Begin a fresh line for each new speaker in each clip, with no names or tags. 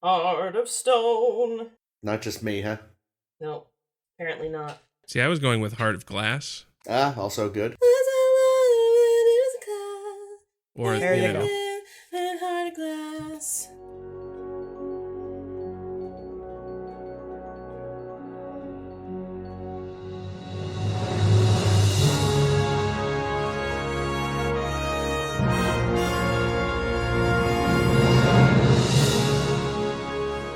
Heart of stone.
Not just me, huh?
No, apparently not.
See, I was going with Heart of Glass.
Also good.
Or,
There you go.
Heart of glass.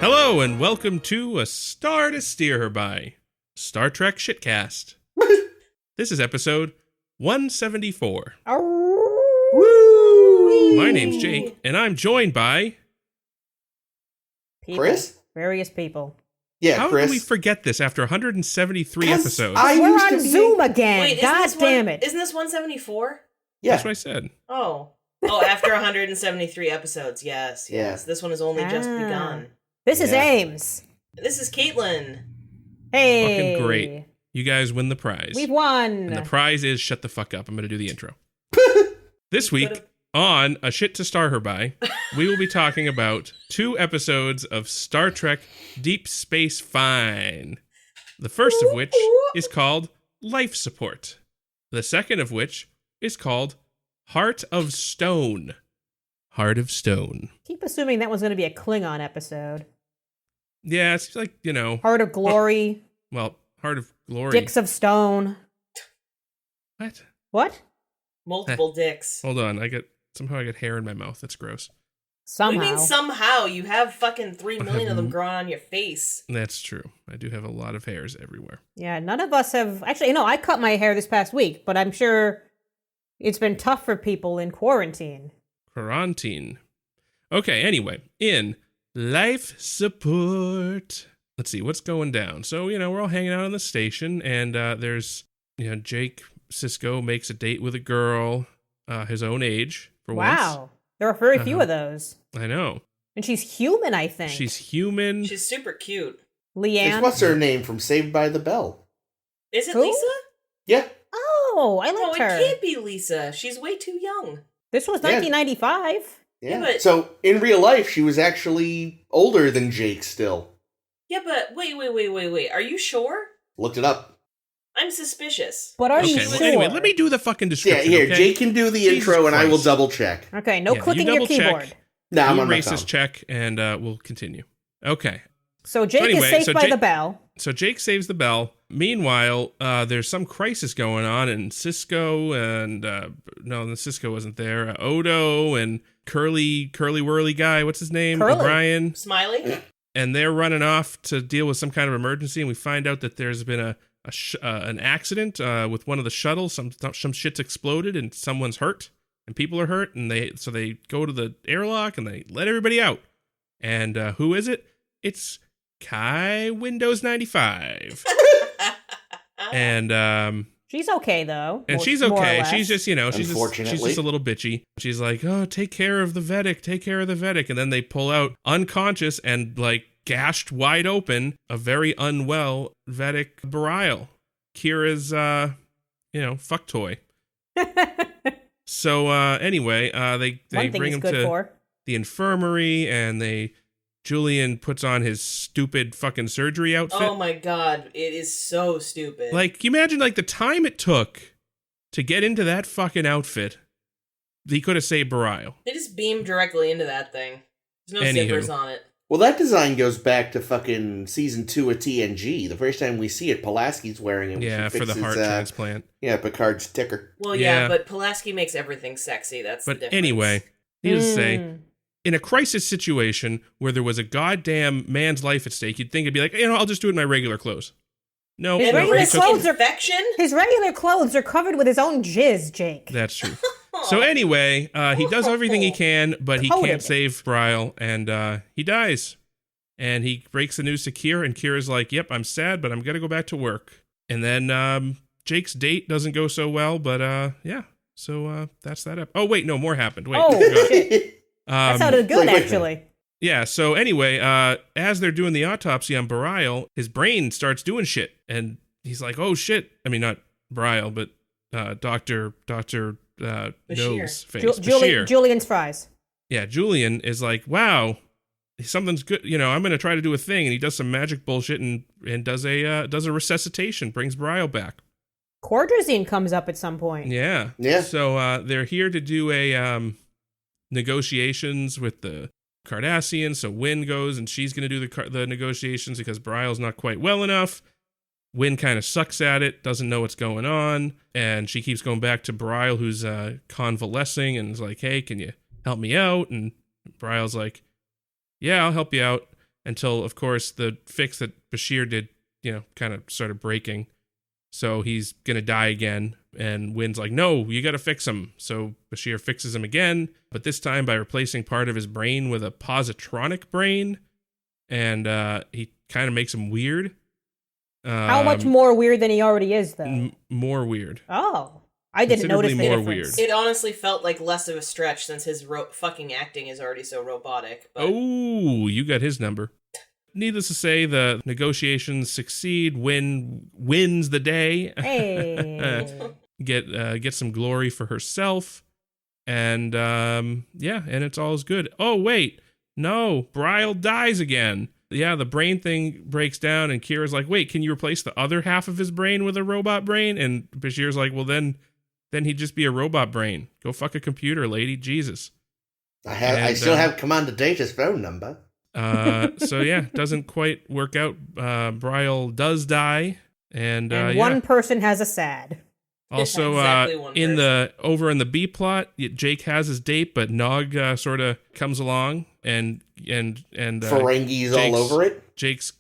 Hello, and welcome to A Star to Steer Her By, Star Trek Shitcast. This is episode 174.
Woo!
My name's Jake, and I'm joined by...
People.
Chris?
Various people.
Yeah,
How
Chris.
did we forget this after 173
'Cause
episodes?
We're
used to
on
be-
Zoom again.
Wait,
God damn it.
Isn't this 174?
Yeah.
That's what I said.
Oh, after 173 episodes. Yes.
Yeah.
This one has only just
Ah.
begun.
This is
Yeah.
Ames.
This is Caitlin.
Hey.
Fucking great. You guys win the prize.
We've won.
And the prize is shut the fuck up. I'm going to do the intro. This week on A Shit to Star Her By, we will be talking about 2 episodes of Star Trek Deep Space Fine. The first of which is called Life Support. The second of which is called Heart of Stone. Heart of Stone.
Keep assuming that was going to be a Klingon episode.
Yeah, it's like, you know,
Heart of Glory.
well, Heart of Glory.
Dicks of Stone.
What?
What?
Multiple dicks.
Hold on, I got hair in my mouth. That's gross.
What do
Somehow.
you mean somehow? You have fucking 3 million of them growing on your face.
That's true. I do have a lot of hairs everywhere.
Yeah, none of us have... Actually, no, I cut my hair this past week, but I'm sure it's been tough for people in quarantine.
Quarantine. Okay, anyway, in Life Support. Let's see, what's going down? So, you know, we're all hanging out on the station, and there's, you know, Jake Sisko makes a date with a girl his own age, for once.
Wow. There are very few of those.
I know.
And she's human, I think.
She's human.
She's super cute.
Leanne.
What's her name from Saved by the Bell?
Is it
Who?
Lisa?
Yeah.
Oh, I
No,
liked
it
her.
can't be Lisa. She's way too young.
This was
Yeah.
1995.
Yeah.
but-
So, in real life, she was actually older than Jake still.
Yeah, but wait. Are you sure?
Looked it up.
I'm suspicious.
But are you
Okay,
sure?
well, anyway, let me do the fucking
Yeah,
description,
here,
okay?
Jake can do the
Jesus
intro and I will
Christ.
double check.
Okay, no
Yeah,
clicking
you
your
double check.
keyboard.
No, I'm
You
on my
racist
phone.
check, and we'll continue. Okay.
So Jake
anyway,
is saved
so
by
Jake-
the bell.
So Jake saves the bell. Meanwhile, there's some crisis going on, and Cisco and no, Cisco wasn't there. Odo and Curly Whirly guy, what's his name?
Curly.
O'Brien,
Smiley?
and they're running off to deal with some kind of emergency. And we find out that there's been an accident with one of the shuttles. Some shit's exploded, and someone's hurt, and people are hurt, and they go to the airlock and they let everybody out. And who is it? It's Kai Windows 95. And
She's okay though.
she's
more or
okay.
less.
She's just, you know, she's
Unfortunately.
just a little bitchy. She's like, "Oh, take care of the Vedek. And then they pull out unconscious and like gashed wide open a very unwell Vedek Bareil, Kira's fuck toy. So anyway, they
One thing
bring
he's
him
good
to
for.
the infirmary, and Julian puts on his stupid fucking surgery outfit.
Oh my god, it is so stupid.
Like, can you imagine like the time it took to get into that fucking outfit? He could have saved Bareil.
They just beam directly into that thing. There's no
Anywho.
zippers on it.
Well, that design goes back to fucking season 2 of TNG. The first time we see it, Pulaski's wearing it. when
Yeah,
she
for the
fixes,
heart transplant.
Yeah, Picard's ticker.
Well,
Yeah.
yeah, but Pulaski makes everything sexy. That's the
But
difference.
anyway, needless to say,
Mm.
in a crisis situation where there was a goddamn man's life at stake, you'd think it'd be like, I'll just do it in my regular clothes. No,
His
And
no,
regular
he
risk
took-
clothes are-
infection?
His regular clothes are covered with his own jizz, Jake.
That's true. So anyway, he does everything he can, but he
Coated.
can't save Bareil, and he dies. And he breaks the news to Kira, and Kira's like, "Yep, I'm sad, but I'm gonna go back to work." And then Jake's date doesn't go so well, but yeah. So that's that up. Oh wait, no, more happened. Wait,
Oh,
I forgot.
shit. That sounded good,
wait a minute.
actually.
Yeah, so anyway, as they're doing the autopsy on Bareil, his brain starts doing shit, and he's like, "Oh shit!" I mean, not Bareil, but Doctor Nose face. Bashir.
Julian's fries.
Yeah, Julian is like, "Wow, something's good. I'm going to try to do a thing. And he does some magic bullshit and does a resuscitation, brings Bareil back.
Cordrazine comes up at some point.
Yeah. So they're here to do a negotiations with the Cardassians. So Wynn goes and she's going to do the negotiations because Bareil's not quite well enough. Wynn kind of sucks at it, doesn't know what's going on, and she keeps going back to Bareil, who's convalescing, and is like, hey, can you help me out? And Bareil's like, yeah, I'll help you out, until, of course, the fix that Bashir did, kind of started breaking. So he's going to die again, and Wynn's like, no, you got to fix him. So Bashir fixes him again, but this time by replacing part of his brain with a positronic brain, and he kind of makes him weird.
How much more weird than he already is, though?
More weird.
Oh, I didn't notice the
more
difference.
weird.
It honestly felt like less of a stretch since his fucking acting is already so robotic. But...
Oh, you got his number. Needless to say, the negotiations succeed. Wynn wins the day.
Hey.
Get some glory for herself, and and it's all good. Oh wait, no, Bareil dies again. Yeah, the brain thing breaks down, and Kira's like, wait, can you replace the other half of his brain with a robot brain? And Bashir's like, well, then he'd just be a robot brain. Go fuck a computer, lady. Jesus.
I still have Commander Data's phone number.
So yeah, doesn't quite work out. Bareil does die, and
one person has a sad.
Also,
exactly
over in the B plot, Jake has his date, but Nog sort of comes along and
Ferengi's all over it.
Jake's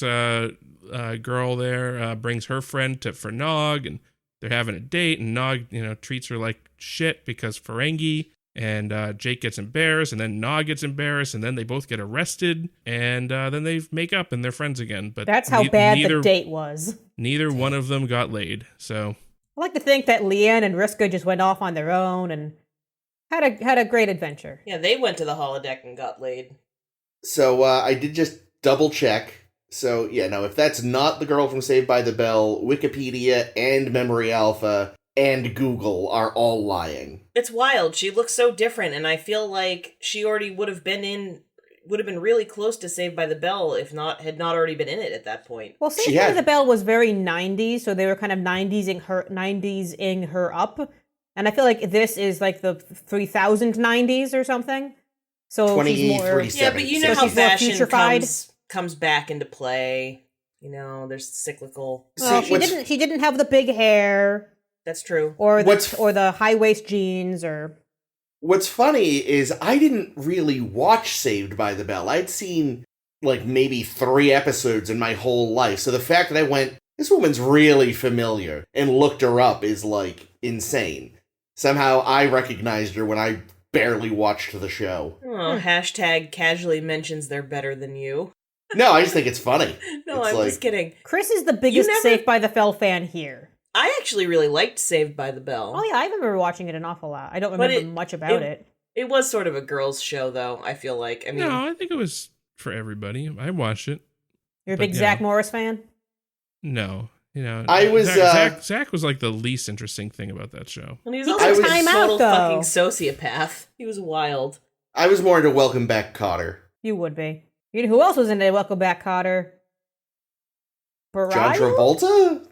girl there brings her friend for Nog, and they're having a date, and Nog treats her like shit because Ferengi, and Jake gets embarrassed, and then Nog gets embarrassed, and then they both get arrested, and then they make up and they're friends again. But
that's how bad the date was.
Neither one of them got laid, so.
I like to think that Leanne and Riska just went off on their own and had a great adventure.
Yeah, they went to the holodeck and got laid.
So I did just double check. So yeah, no, if that's not the girl from Saved by the Bell, Wikipedia and Memory Alpha and Google are all lying.
It's wild. She looks so different, and I feel like she already would have been really close to Saved by the Bell if had not already been in it at that point.
Well, Saved by the Bell was very 90s, so they were kind of 90s-ing her up. And I feel like this is like the 3090s or something. So she's more...
Yeah, but you know how fashion comes back into play. There's cyclical...
Well, she didn't have the big hair.
That's true.
Or the high-waist jeans, or...
What's funny is I didn't really watch Saved by the Bell. I'd seen, maybe 3 episodes in my whole life. So the fact that I went, this woman's really familiar, and looked her up is, insane. Somehow I recognized her when I barely watched the show.
Oh, hashtag casually mentions they're better than you.
No, I just think it's funny.
No, I'm just kidding.
Chris is the biggest Saved by the Bell fan here.
I actually really liked Saved by the Bell.
Oh yeah, I remember watching it an awful lot. I don't remember much about it.
It was sort of a girls' show, though, I feel like.
No, I think it was for everybody. I watched it.
You're a big Zach Morris fan?
No.
I was...
Zach was the least interesting thing about that show.
And he was also a total fucking sociopath. He was wild.
I was more into Welcome Back, Kotter.
You would be. You know who else was into Welcome Back, Kotter? Bareil?
John Travolta?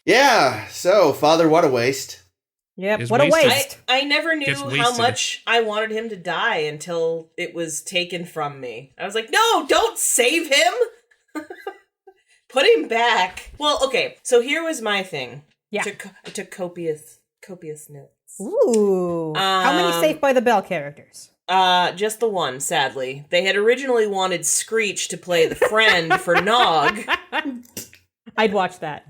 Yeah, so, Father, what a waste.
Yep, what a waste.
I never knew how much I wanted him to die until it was taken from me. I was like, no, don't save him! Put him back. Well, okay, so here was my thing.
Yeah.
I took copious notes.
Ooh. How many Saved by the Bell characters?
Just the one, sadly. They had originally wanted Screech to play the friend for Nog.
I'd watch that.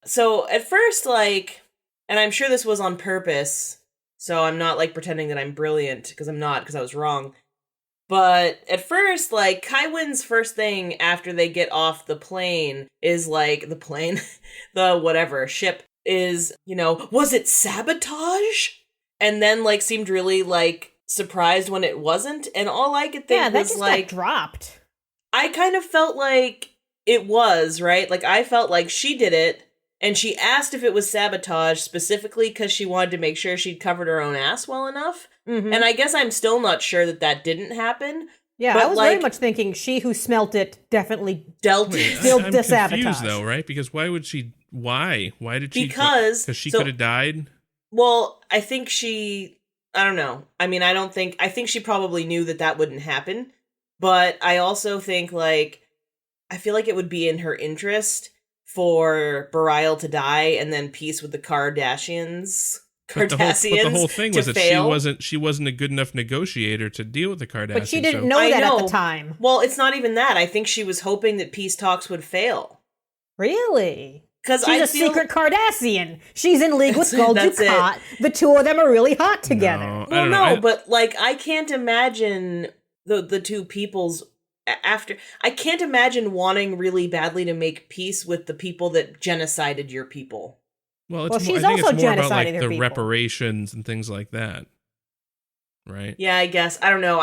So at first, and I'm sure this was on purpose, so I'm not pretending that I'm brilliant, because I'm not, because I was wrong. But at first, Kai Wynn's first thing after they get off the plane is the plane, the whatever, ship is, was it sabotage? And then seemed really surprised when it wasn't. And all I could think was
got dropped.
I kind of felt like it was, right? I felt like she did it, and she asked if it was sabotage specifically because she wanted to make sure she'd covered her own ass well enough.
Mhm.
And I guess I'm still not sure that didn't happen.
Yeah,
but,
I was
like,
very much thinking she who smelt it definitely.
Dealt
Wait,
it.
Still
I'm
sabotage.
confused though, right? Because why would she? Why? Why did she?
Because
she
so-
could have died.
Well, I think I don't know. I mean, I think she probably knew that wouldn't happen. But I also think, like, I feel like it would be in her interest for Bareil to die and then peace with the Cardassians.
But the whole thing was that
fail.
she wasn't a good enough negotiator to deal with the Cardassians.
But she didn't
so-
know
I
that at
know.
the time.
Well, it's not even that. I think she was hoping that peace talks would fail.
Really?
Because
She's
I
a
feel
secret Cardassian. She's in league with Gul
That's it.
Dukat. The two of them are really hot together.
No, I
Well,
don't
no,
know.
but like I can't imagine the two people's after. I can't imagine wanting really badly to make peace with the people that genocided your people.
Well, it's
Well,
more,
she's
I think
also
it's more about
genociding
like
her
the
people.
reparations and things like that, right?
Yeah, I guess I don't know.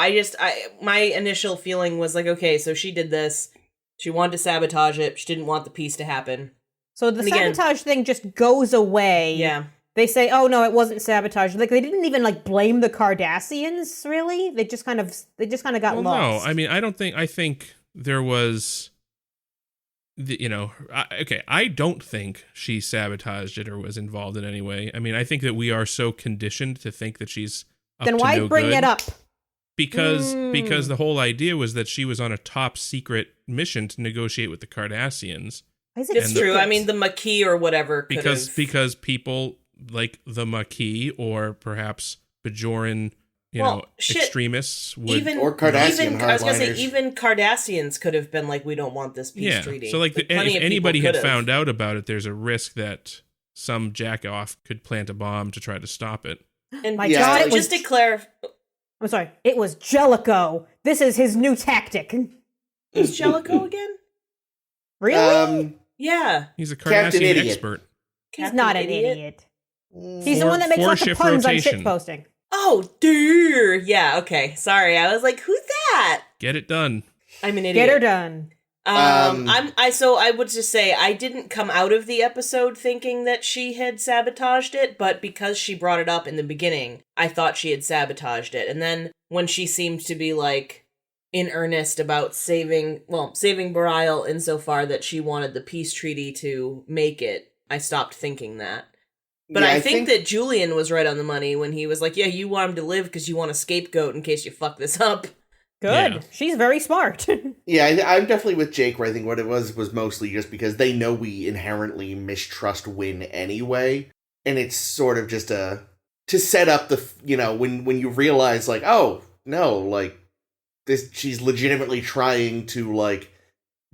My initial feeling was like, okay, so she did this. She wanted to sabotage it. She didn't want the peace to happen.
So the
And again-
sabotage thing just goes away.
Yeah.
They say, "Oh no, it wasn't sabotage." Like they didn't even like blame the Cardassians. Really, they just kind of got
Well,
lost.
no, I mean, I think there was, I don't think she sabotaged it or was involved in any way. I mean, I think that we are so conditioned to think that she's up
Then
to
why
no
bring
good
it up?
because the whole idea was that she was on a top secret mission to negotiate with the Cardassians.
Is it
It's
And
true.
secret?
I mean, the Maquis or whatever could
Because people like the Maquis or perhaps Bajoran, extremists would.
Or Cardassian
I was gonna say
hardliners.
even Cardassians could have been like, we don't want this peace
Yeah.
treaty.
So, like,
plenty
if
of people
anybody had
could've.
found out about it, there's a risk that some jackoff could plant a bomb to try to stop it.
And
My
Yeah,
God,
like-
it was.
just to clarify,
I'm sorry. It was Jellicoe. This is his new tactic.
who's Jellicoe again?
Really?
Yeah,
He's a
Captain
Cardassian
Idiot.
expert.
He's
Captain
not an idiot. He's the
Four-
one that makes lots of
four-shift
puns on
rotation.
shitposting.
Oh, dear. Yeah. Okay. Sorry. I was like, who's that?
Get it done.
I'm an idiot.
Get her done.
I would just say I didn't come out of the episode thinking that she had sabotaged it, but because she brought it up in the beginning, I thought she had sabotaged it. And then when she seemed to be like in earnest about saving Bareil insofar that she wanted the peace treaty to make it, I stopped thinking that. But
Yeah,
I think that Julian was right on the money when he was like, yeah, you want him to live because you want a scapegoat in case you fuck this up.
Good.
Yeah.
She's very smart.
Yeah, I'm definitely with Jake, where I think what it was mostly just because they know we inherently mistrust Wynn anyway, and it's sort of just to set up the, when you realize, like, oh, no, like, she's legitimately trying to, like,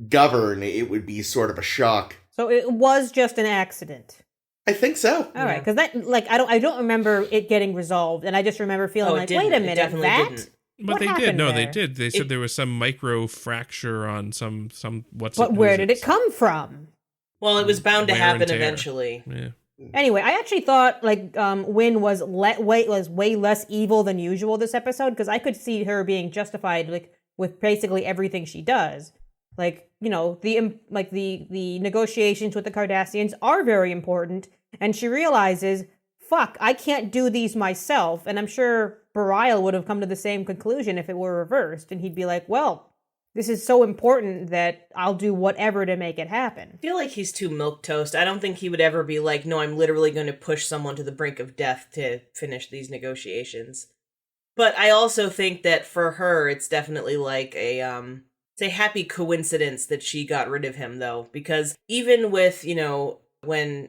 govern, it would be sort of a shock.
So it was just an accident.
I think so.
All right, because that, like, I don't remember it getting resolved, and I just remember feeling like,
didn't.
wait a
It
minute,
definitely
that?
didn't.
But
What
they did.
happened
No, they
there?
did. They said there was some micro fracture on some
But where did it come from?
Well, it was bound to
Wear and
happen
tear.
eventually.
Yeah.
Anyway, I actually thought like Wynn was way less evil than usual this episode because I could see her being justified like with basically everything she does. Like the negotiations with the Cardassians are very important, and she realizes, fuck, I can't do these myself. And I'm sure Bareil would have come to the same conclusion if it were reversed, and he'd be like, well, this is so important that I'll do whatever to make it happen.
I feel like he's too milquetoast. I don't think he would ever be like, no, I'm literally going to push someone to the brink of death to finish these negotiations. But I also think that for her, it's definitely like it's a happy coincidence that she got rid of him, though, because even with, when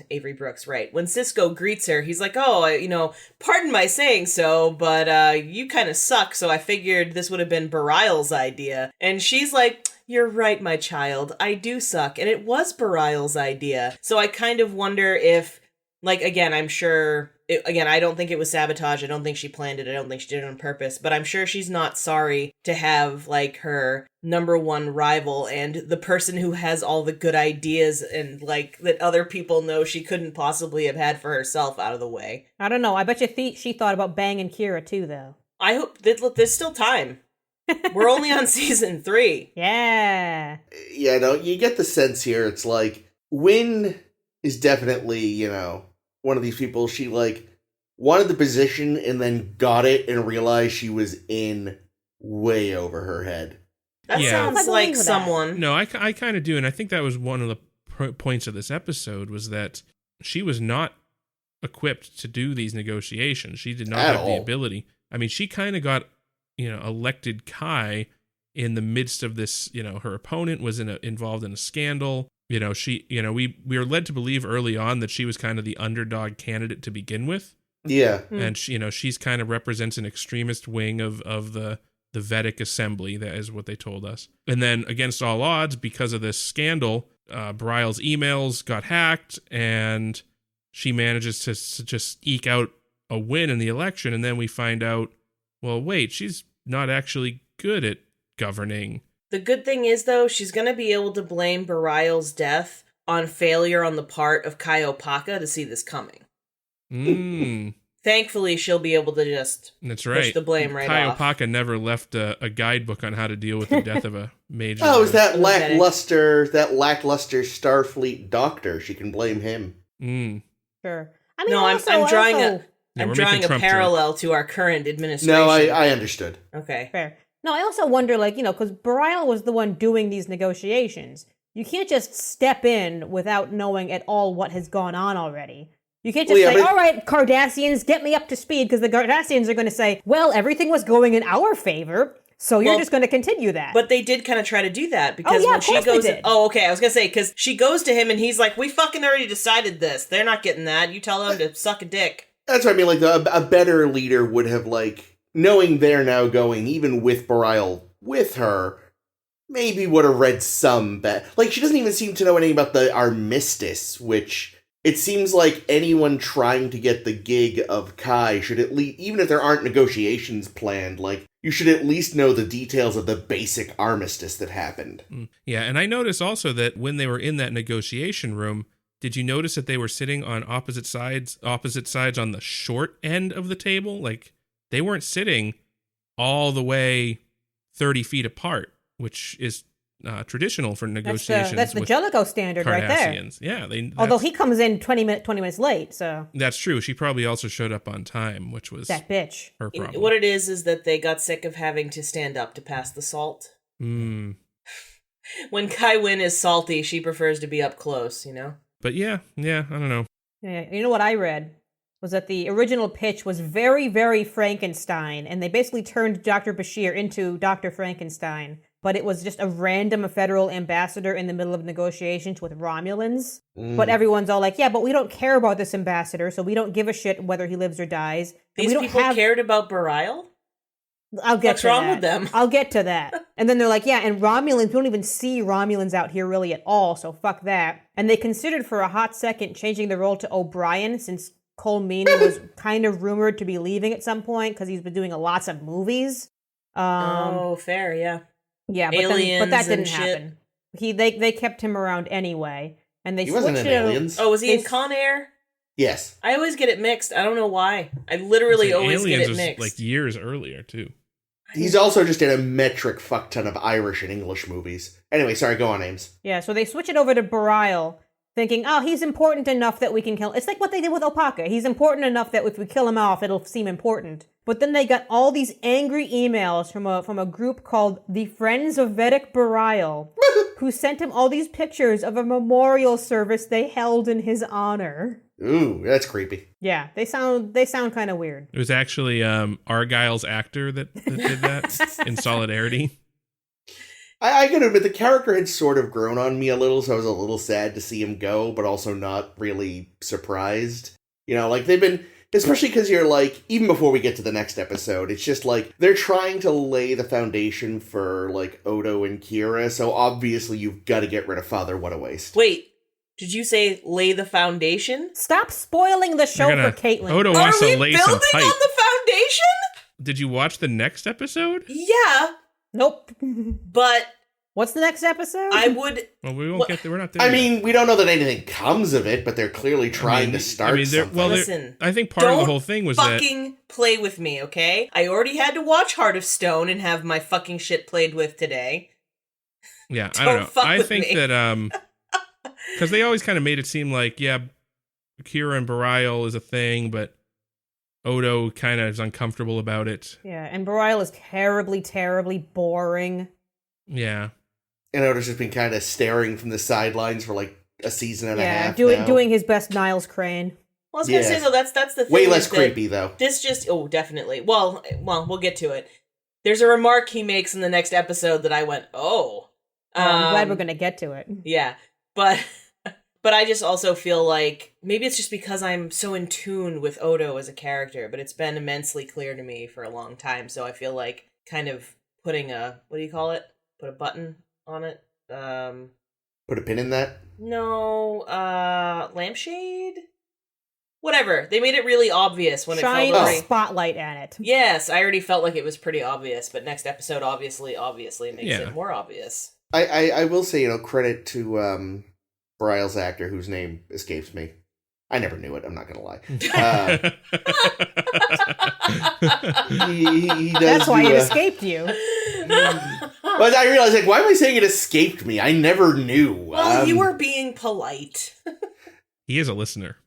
Avery Brooks, right? When Sisko greets her, he's like, oh, pardon my saying so, but you kind of suck, so I figured this would have been Bareil's idea. And she's like, you're right, my child, I do suck, and it was Bareil's idea. So I kind of wonder if, like, again, I'm sure, I don't think it was sabotage, I don't think she planned it, I don't think she did it on purpose, but I'm sure she's not sorry to have, like, her number one rival and the person who has all the good ideas and, like, that other people know she couldn't possibly have had for herself out of the way.
I don't know. I bet you she thought about banging Kira too, though.
I hope that there's still time. We're only on season 3.
Yeah.
Yeah, no, you get the sense here, it's like, Wynn is definitely, one of these people, she, like, wanted the position and then got it and realized she was in way over her head.
That
Yeah.
sounds like someone.
No, I kind of do, and I think that was one of the points of this episode was that she was not equipped to do these negotiations. She did not
At
have the
all.
ability. I mean, she kind of got, elected Kai in the midst of this. Her opponent was involved in a scandal. We were led to believe early on that she was kind of the underdog candidate to begin with.
Yeah.
And she's kind of represents an extremist wing of the Vedek assembly. That is what they told us. And then against all odds, because of this scandal, Bareil's emails got hacked, and she manages to just eke out a win in the election. And then we find out, well, wait, she's not actually good at governing.
The good thing is, though, she's going to be able to blame Bareil's death on failure on the part of Kai Opaka to see this coming. Thankfully, she'll be able to just push the blame right off.
Kai Opaka never left a guidebook on how to deal with the death of a major.
Oh, is that lackluster Starfleet doctor? She can blame him.
Sure. I mean,
no,
also,
I'm drawing
we're
a
Trump
parallel to our current administration.
No, I understood.
Okay.
Fair. No, I also wonder, because Bareil was the one doing these negotiations. You can't just step in without knowing at all what has gone on already. You can't just say, all right, Cardassians, get me up to speed, because the Cardassians are going to say, well, everything was going in our favor, so you're just going to continue that.
But they did kind of try to do that, because when she goes... Oh, okay, I was going to say, because she goes to him and he's like, we fucking already decided this. They're not getting that. You tell them to suck a dick.
That's what I mean, a better leader would have, knowing they're now going, even with Bareil with her, maybe would have read some she doesn't even seem to know anything about the armistice, which... It seems like anyone trying to get the gig of Kai should at least, even if there aren't negotiations planned, you should at least know the details of the basic armistice that happened.
Yeah, and I noticed also that when they were in that negotiation room, did you notice that they were sitting on opposite sides on the short end of the table? They weren't sitting all the way 30 feet apart, which is traditional for negotiations.
That's the Jellicoe standard right there.
Yeah,
although he comes in 20 minutes late, so
that's true. She probably also showed up on time, which was
that bitch.
Her problem.
What it is that they got sick of having to stand up to pass the salt. When Kai Wynn is salty, she prefers to be up close,
But yeah, I don't know.
Yeah, you know what I read was that the original pitch was very, very Frankenstein, and they basically turned Dr. Bashir into Dr. Frankenstein. But it was just a random federal ambassador in the middle of negotiations with Romulans. But everyone's all like, yeah, but we don't care about this ambassador, so we don't give a shit whether he lives or dies.
These people cared about Bareil?
What's
wrong with them?
I'll get to that. And then they're like, yeah, and Romulans, we don't even see Romulans out here really at all, so fuck that. And they considered for a hot second changing the role to O'Brien, since Cole Meany was kind of rumored to be leaving at some point because he's been doing lots of movies.
Fair, yeah.
Yeah, but that didn't happen. They kept him around anyway, and
he wasn't in Aliens.
Oh, was he in Con Air?
Yes.
I always get it mixed. I don't know why. I literally always get it mixed.
Was years earlier too.
He's also just in a metric fuck ton of Irish and English movies. Anyway, sorry, go on, Ames.
Yeah, so they switch it over to Bareil, thinking, oh, he's important enough that we can kill him. It's like what they did with Opaka. He's important enough that if we kill him off, it'll seem important. But then they got all these angry emails from a group called the Friends of Vedek Bareil, who sent him all these pictures of a memorial service they held in his honor.
Ooh, that's creepy.
Yeah, they sound kind of weird.
It was actually Argyle's actor that did that in solidarity.
I gotta admit, the character had sort of grown on me a little, so I was a little sad to see him go, but also not really surprised. They've been... Especially because you're even before we get to the next episode, it's just they're trying to lay the foundation for Odo and Kira, so obviously you've got to get rid of Father What a Waste.
Wait, did you say lay the foundation?
Stop spoiling the show for Caitlin.
Odo wants to lay some pipe.
Are we building on the foundation?
Did you watch the next episode?
Yeah.
Nope.
But...
What's the next episode?
I would...
Well, we won't get there. We're not there
I
yet.
mean, we don't know that anything comes of it, but they're clearly trying to start something.
Listen,
I think part of the whole thing was that...
fucking play with me, okay? I already had to watch Heart of Stone and have my fucking shit played with today.
Yeah, I don't know. I think that... Because they always kind of made it seem like, yeah, Kira and Bareil is a thing, but Odo kind of is uncomfortable about it.
Yeah, and Bareil is terribly, terribly boring.
Yeah.
And Odo's just been kind of staring from the sidelines for like a season and a half now.
Doing his best Niles Crane.
Well, I was gonna say though, that's the thing.
Way less creepy though.
This just definitely. Well, we'll get to it. There's a remark he makes in the next episode that I went, oh.
I'm glad we're gonna get to it.
Yeah, but I just also feel like maybe it's just because I'm so in tune with Odo as a character, but it's been immensely clear to me for a long time. So I feel like kind of putting what do you call it? Put a button on it.
Put a pin in that?
No, lampshade? Whatever. They made it really obvious when
Shine
it felt
a spotlight at it.
Yes, I already felt like it was pretty obvious, but next episode obviously makes it more obvious.
I will say, credit to Bareil's actor, whose name escapes me. I never knew it, I'm not gonna lie. He does.
That's why it escaped you.
But I realized, like, why am I saying it escaped me? I never knew.
Well, you were being polite.
He is a listener.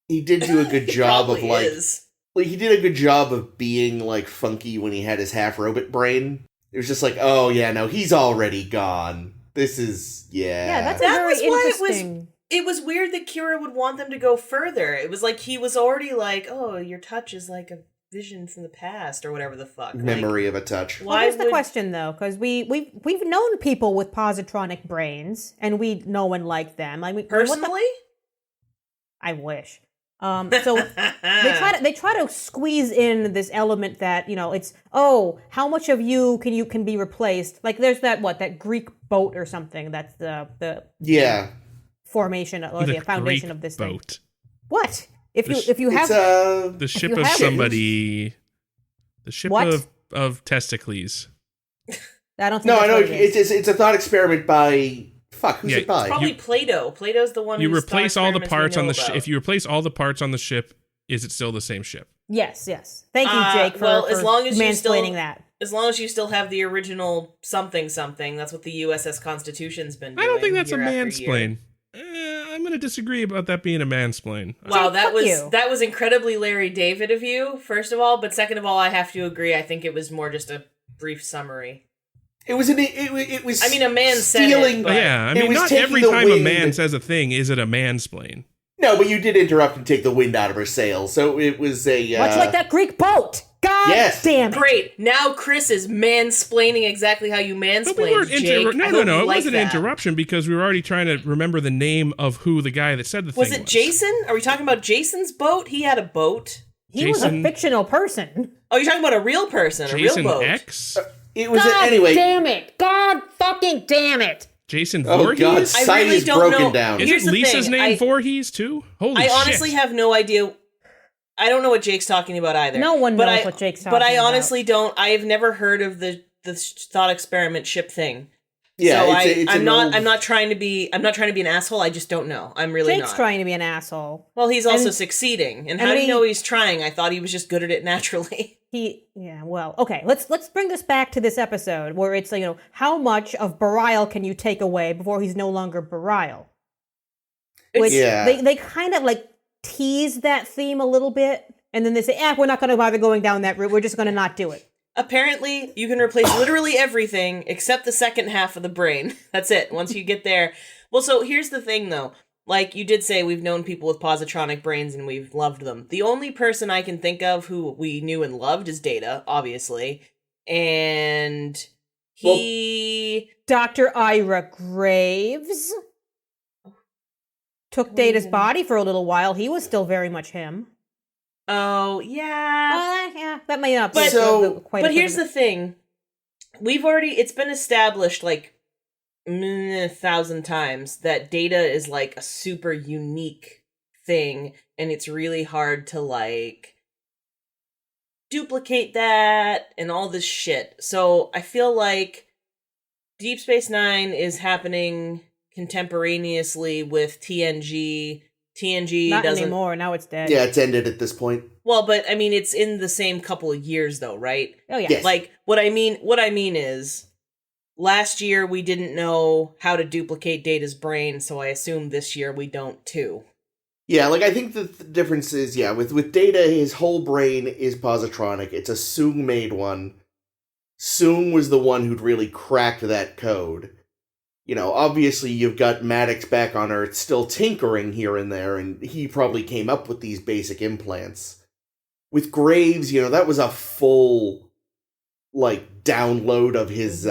He did do a good job of, like...
Is.
Like, he did a good job of being, like, funky when he had his half-robot brain. It was just like, oh, yeah, no, he's already gone. This is... Yeah,
that's
that
very
was why
interesting.
it was weird that Kira would want them to go further. It was like he was already like, oh, your touch is like a vision from the past or whatever the fuck.
Memory of a touch.
Well, here's the question, though, because we've known people with positronic brains, and we know and like them. I mean,
personally?
I wish. So they try to squeeze in this element that, it's, how much of you can be replaced? Like there's that Greek boat or something that's the formation or the foundation
Greek
of this
boat.
thing. What? If you have
the ship of somebody, the ship of testicles.
I don't think
No, I know
it's
a thought experiment by who's it by?
It's probably Plato. Plato's the one.
You replace all the parts on the ship. If you replace all the parts on the ship, is it still the same ship?
Yes. Thank you, Jake, for
as long as
mansplaining that.
As long as you still have the original something, that's what the USS Constitution's been doing.
I don't think that's a mansplain. I'm going to disagree about that being a mansplain.
Wow, that was incredibly Larry David of you, first of all, but second of all, I have to agree. I think it was more just a brief summary.
It was. I
mean, a man
stealing.
said it.
Yeah, I mean, not every time a man says a thing is it a mansplain.
No, but you did interrupt and take the wind out of her sails, so it was a
much like that Greek boat. God damn it!
Great. Now Chris is mansplaining exactly how you mansplain. Jake.
No. It wasn't an interruption because we were already trying to remember the name of who the guy that said the thing was.
Was it Jason? Are we talking about Jason's boat? He had a boat.
He was a fictional person.
Oh, you're talking about a real person,
Jason
a real boat.
X?
It was
God
anyway.
Damn it! God fucking damn it!
Jason Voorhees?
Oh God, sight is broken down.
Is Lisa's name Voorhees too? Holy shit!
I honestly have no idea. I don't know what Jake's talking about either.
No one knows what Jake's talking about.
But I honestly don't. I've never heard of the thought experiment ship thing.
Yeah,
so I'm not trying to be an asshole. I just don't know. I'm really
Jake's
not.
trying to be an asshole.
Well, he's also succeeding. And how do you know he's trying? I thought he was just good at it naturally.
Okay. Let's bring this back to this episode where it's how much of Bareil can you take away before he's no longer Bareil? Which they kind of tease that theme a little bit, and then they say, we're not going to bother going down that route. We're just going to not do it.
Apparently, you can replace literally everything except the second half of the brain. That's it. Once you get there. Well, so here's the thing, though. Like you did say, we've known people with positronic brains and we've loved them. The only person I can think of who we knew and loved is Data, obviously. And
Dr. Ira Graves took Data's body for a little while. He was still very much him.
Oh, yeah.
Yeah, that may not be
quite. But here's the thing. It's been established 1,000 times that Data is a super unique thing, and it's really hard to duplicate that and all this shit. So I feel like Deep Space Nine is happening contemporaneously with TNG. TNG
not
doesn't
anymore. Now it's dead.
Yeah, it's ended at this point.
Well, but I mean, it's in the same couple of years, though, right?
Oh yeah.
Yes.
What I mean is, last year we didn't know how to duplicate Data's brain, so I assume this year we don't too.
Yeah, like, I think the difference is, with Data, his whole brain is positronic. It's a Soong-made one. Soong was the one who'd really cracked that code. You know, obviously you've got Maddox back on Earth still tinkering here and there, and he probably came up with these basic implants. With Graves, that was a full, download of his,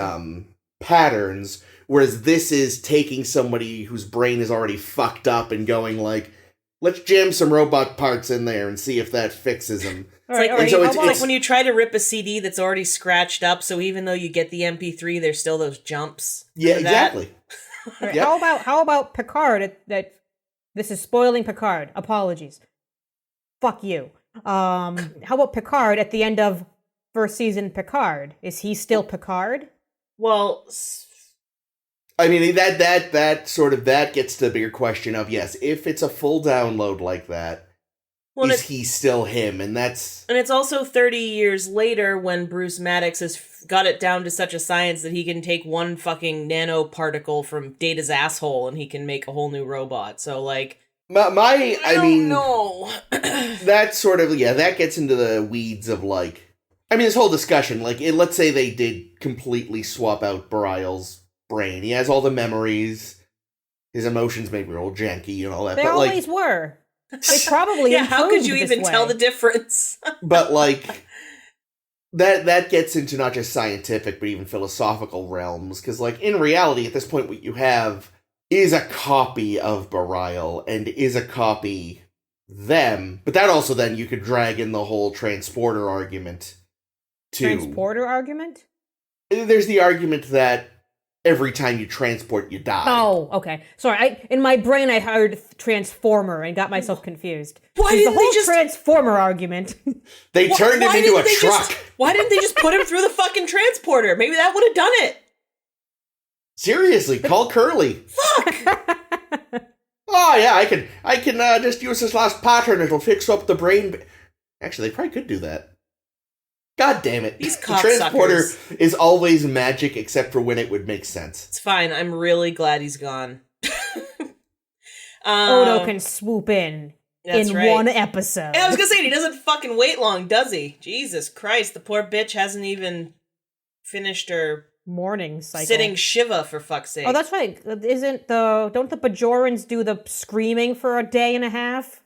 patterns, whereas this is taking somebody whose brain is already fucked up and going, let's jam some robot parts in there and see if that fixes them.
It's like when you try to rip a CD that's already scratched up, so even though you get the MP3, there's still those jumps.
Yeah, exactly.
Right, yep. How about Picard? That this is spoiling Picard. Apologies. Fuck you. How about Picard at the end of first season Picard? Is he still Picard?
Well,
I mean, that gets to the bigger question of, yes, if it's a full download like that, is he still him? And it's
also 30 years later when Bruce Maddox has got it down to such a science that he can take one fucking nanoparticle from Data's asshole and he can make a whole new robot. So, I don't know.
That sort of, that gets into the weeds of, this whole discussion, let's say they did completely swap out Bareil's brain. He has all the memories. His emotions may be real janky and all that.
They always were. They probably
how could you even tell the difference?
But that gets into not just scientific but even philosophical realms, because in reality at this point what you have is a copy of Bareil and is a copy them. But that also then you could drag in the whole transporter argument too.
Transporter argument?
There's the argument that every time you transport, you die.
Oh, okay. Sorry, in my brain I heard Transformer and got myself confused.
Why didn't
the whole Transformer argument?
They turned him into a truck.
Why didn't they just put him through the fucking transporter? Maybe that would have done it.
Seriously, call Curly.
Fuck!
Oh yeah, I can just use this last pattern. It'll fix up the brain. Actually, they probably could do that. God damn it.
These
the transporter
cocksuckers.
is always magic except for when it would make sense.
It's fine. I'm really glad he's gone.
Odo can swoop in
right.
one episode.
And I was gonna say, he doesn't fucking wait long, does he? Jesus Christ, the poor bitch hasn't even finished her
morning cycle.
Sitting Shiva, for fuck's sake.
Oh, that's right. Don't the Bajorans do the screaming for a day and a half?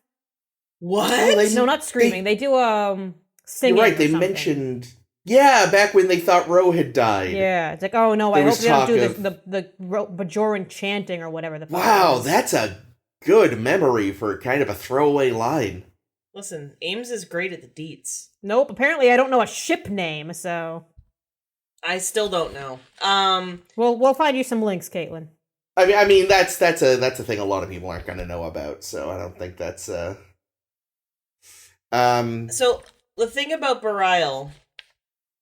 What?
No, not screaming. They do singing.
You're right, they mentioned back when they thought Ro had died.
Yeah, it's oh no, I hope they don't do the Bajoran chanting or whatever the fuck.
Wow, that's a good memory for kind of a throwaway line.
Listen, Ames is great at the deets.
Nope, apparently I don't know a ship name, so
I still don't know.
We'll find you some links, Caitlin.
I mean that's a thing a lot of people aren't going to know about, so I don't think that's
So the thing about Bareil.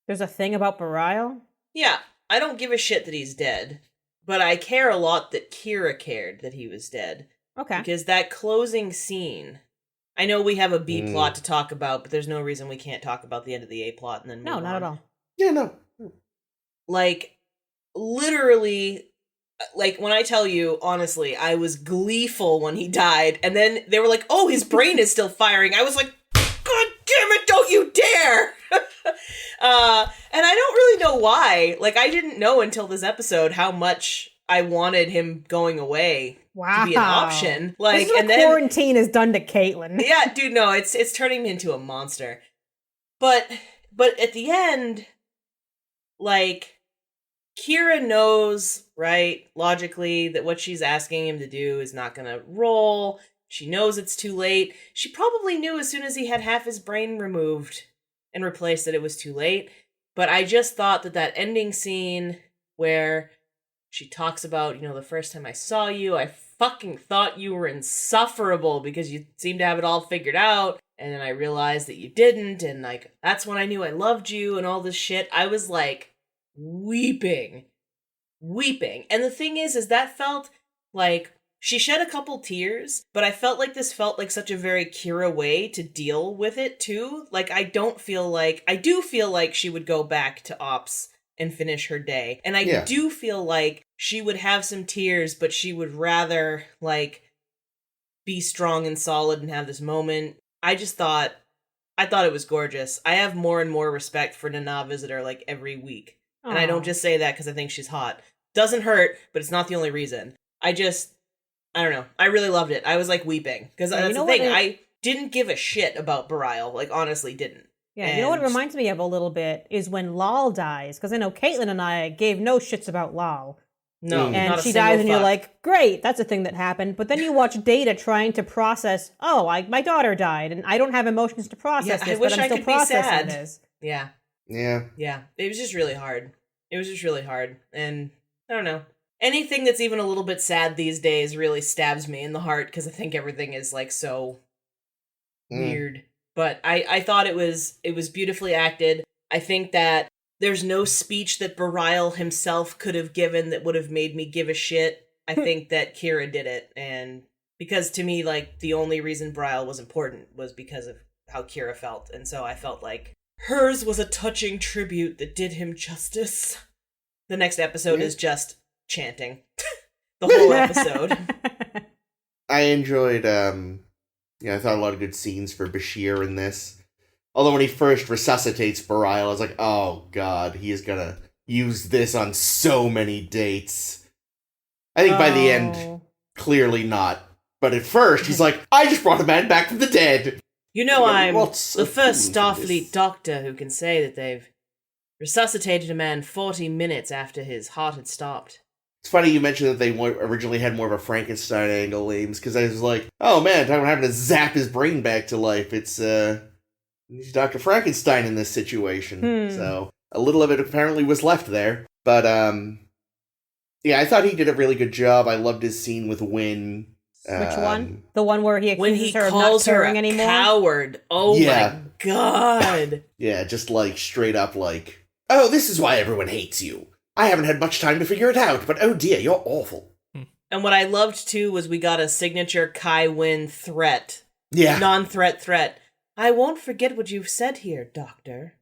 There's a thing about Bareil?
Yeah, I don't give a shit that he's dead, but I care a lot that Kira cared that he was dead.
Okay.
Because that closing scene, I know we have a B plot to talk about, but there's no reason we can't talk about the end of the A plot and then move on.
No, not at all.
Yeah, no.
Literally, when I tell you, honestly, I was gleeful when he died, and then they were like, oh, his brain is still firing. I was like, God damn it, don't you dare! And I don't really know why. I didn't know until this episode how much I wanted him going away to be an option.
This is what quarantine has done to Caitlin.
Yeah, dude, no, it's turning me into a monster. But at the end, Kira knows, right, logically, that what she's asking him to do is not gonna roll. She knows it's too late. She probably knew as soon as he had half his brain removed and replaced that it was too late. But I just thought that ending scene where she talks about, the first time I saw you, I fucking thought you were insufferable because you seemed to have it all figured out. And then I realized that you didn't. And that's when I knew I loved you and all this shit. I was weeping. And the thing is that felt she shed a couple tears, but I felt this felt like such a very Kira way to deal with it too. I do feel like she would go back to Ops and finish her day. And I do feel like she would have some tears, but she would rather be strong and solid and have this moment. I thought it was gorgeous. I have more and more respect for Nana Visitor like every week.
Aww.
And I don't just say that because I think she's hot. Doesn't hurt, but it's not the only reason. I don't know. I really loved it. I was like weeping. Because that's the thing. I didn't give a shit about Bareil. Like, honestly didn't.
Yeah, you know what it reminds me of a little bit is when Lal dies. Because I know Caitlin and I gave no shits about Lal.
No,
and
not a
she
single
dies and you're
fuck.
like, great, that's a thing that happened. But then you watch Data trying to process, my daughter died and I don't have emotions to process
Yeah, I
this,
wish
but
I
I'm still
could be
processing
sad.
this.
Yeah.
Yeah.
It was just really hard. And I don't know. Anything that's even a little bit sad these days really stabs me in the heart because I think everything is like so weird. But I thought it was beautifully acted. I think that there's no speech that Bareil himself could have given that would have made me give a shit. I think that Kira did it. And because to me, like, the only reason Bareil was important was because of how Kira felt. And so I felt like hers was a touching tribute that did him justice. The next episode is just chanting. The whole episode.
I enjoyed, I thought a lot of good scenes for Bashir in this. Although when he first resuscitates Bareil, I was like, oh god, he is gonna use this on so many dates. I think by the end, clearly not. But at first, he's like, I just brought a man back from the dead!
You know, I'm
What's
the
a
first
fool for
Starfleet
this?
doctor who can say that they've resuscitated a man 40 minutes after his heart had stopped.
It's funny you mentioned that they originally had more of a Frankenstein angle, Ames, because I was like, oh man, talking about having to zap his brain back to life. It's Dr. Frankenstein in this situation. So a little of it apparently was left there. But I thought he did a really good job. I loved his scene with Wynn.
Which one? The one where he
When
accuses
he
her of not
calls her
caring
a
anymore?
coward. Oh
Yeah.
my god.
Yeah, just like straight up like, oh, this is why everyone hates you. I haven't had much time to figure it out, but oh dear, you're awful.
And what I loved too was we got a signature Kai Wynn threat.
Yeah.
Non-threat threat. I won't forget what you've said here, Doctor.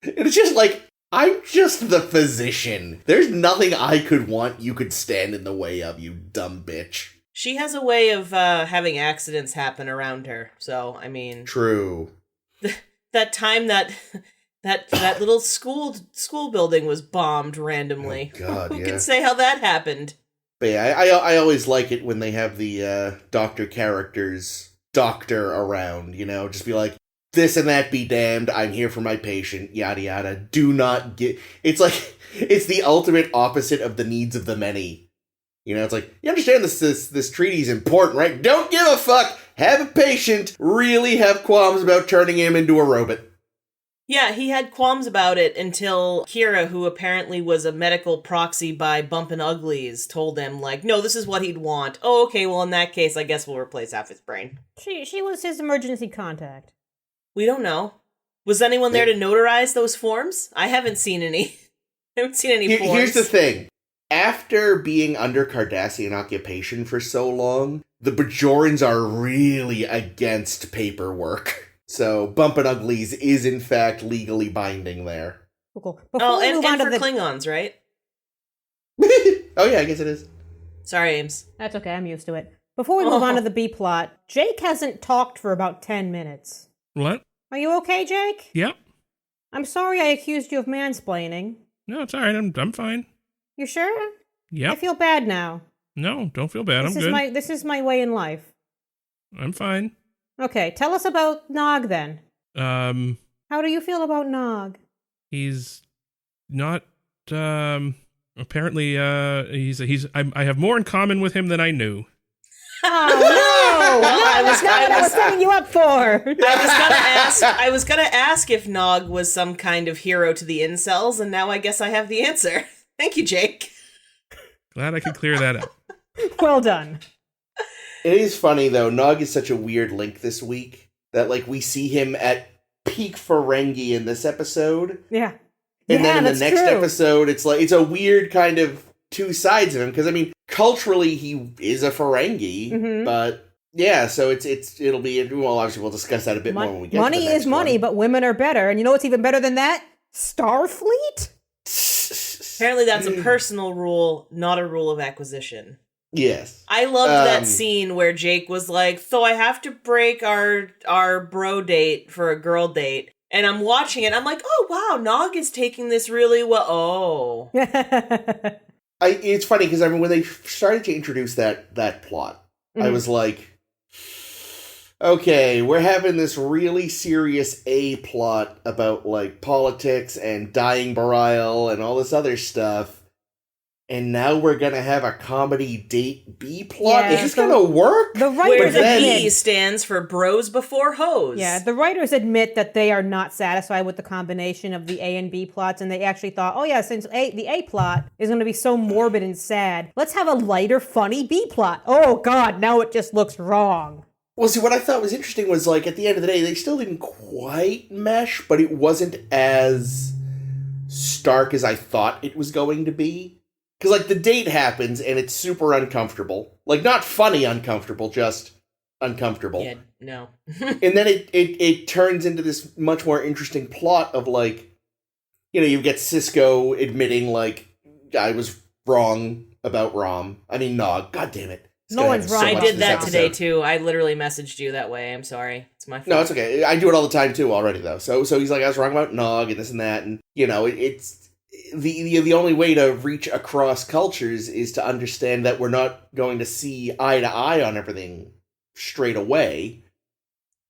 It's just like, I'm just the physician. There's nothing I could want you could stand in the way of, you dumb bitch.
She has a way of having accidents happen around her. So, I mean,
True.
that time that little school building was bombed randomly.
Oh, God,
Who
yeah.
can say how that happened?
But yeah, I always like it when they have the doctor characters doctor around, just be like, this and that be damned, I'm here for my patient, yada yada. Do not get... It's like, it's the ultimate opposite of the needs of the many. It's like, you understand this treaty's important, right? Don't give a fuck! Have a patient really have qualms about turning him into a robot.
Yeah, he had qualms about it until Kira, who apparently was a medical proxy by Bumpin' Uglies, told him, like, no, this is what he'd want. Oh, okay, well, in that case, I guess we'll replace half his brain.
She was his emergency contact.
We don't know. Was anyone there to notarize those forms? I haven't seen any. I haven't seen any forms.
Here's the thing. After being under Cardassian occupation for so long, the Bajorans are really against paperwork. So, Bumpin' Uglies is in fact legally binding there.
Cool.
And for Klingons, right?
Oh yeah, I guess it is.
Sorry, Ames.
That's okay, I'm used to it. Before we move on to the B plot, Jake hasn't talked for about 10 minutes.
What?
Are you okay, Jake?
Yep.
I'm sorry I accused you of mansplaining.
No, it's all right. I'm fine.
You sure?
Yep.
I feel bad now.
No, don't feel bad. I'm good.
This is my way in life.
I'm fine.
Okay, tell us about Nog then. How do you feel about Nog?
He's not. Apparently, I have more in common with him than I knew.
Oh no! That's not what I was setting you up for.
I was gonna ask if Nog was some kind of hero to the incels, and now I guess I have the answer. Thank you, Jake.
Glad I could clear that up.
Well done.
It is funny though, Nog is such a weird link this week that like we see him at peak Ferengi in this episode.
Yeah.
And then in the next
true.
episode, it's like, it's a weird kind of two sides of him. Because, I mean, culturally, he is a Ferengi, but yeah, so it'll be, well, obviously we'll discuss that a bit more when we get to the next
Money is money,
one.
but women are better. And you know what's even better than that? Starfleet?
Apparently that's a personal rule, not a rule of acquisition.
Yes.
I loved that scene where Jake was like, so I have to break our bro date for a girl date. And I'm watching it, I'm like, oh wow, Nog is taking this really well. Oh.
It's funny, because I mean, when they started to introduce that plot, I was like, okay, we're having this really serious A plot about, like, politics and dying Bareil and all this other stuff. And now we're going to have a comedy date B plot?
Yeah,
Is this going to work?
The
Where
writers
the
admit,
B stands for bros before hoes.
yeah, the writers admit that they are not satisfied with the combination of the A and B plots, and they actually thought, oh yeah, since the A plot is going to be so morbid and sad, let's have a lighter, funny B plot. Oh god, now it just looks wrong.
Well, see, what I thought was interesting was, like, at the end of the day, they still didn't quite mesh, but it wasn't as stark as I thought it was going to be. Because, like, the date happens, and it's super uncomfortable. Like, not funny uncomfortable, just uncomfortable.
Yeah, no.
And then it turns into this much more interesting plot of, like, you know, you get Sisko admitting, like, I was wrong about Nog. God damn it.
No one's wrong.
I
much
did
this
that today, too. I literally messaged you that way. I'm sorry. It's my fault.
No, it's okay. I do it all the time, too, already, though. So he's like, I was wrong about Nog and this and that. And, you know, it's... The only way to reach across cultures is to understand that we're not going to see eye to eye on everything straight away.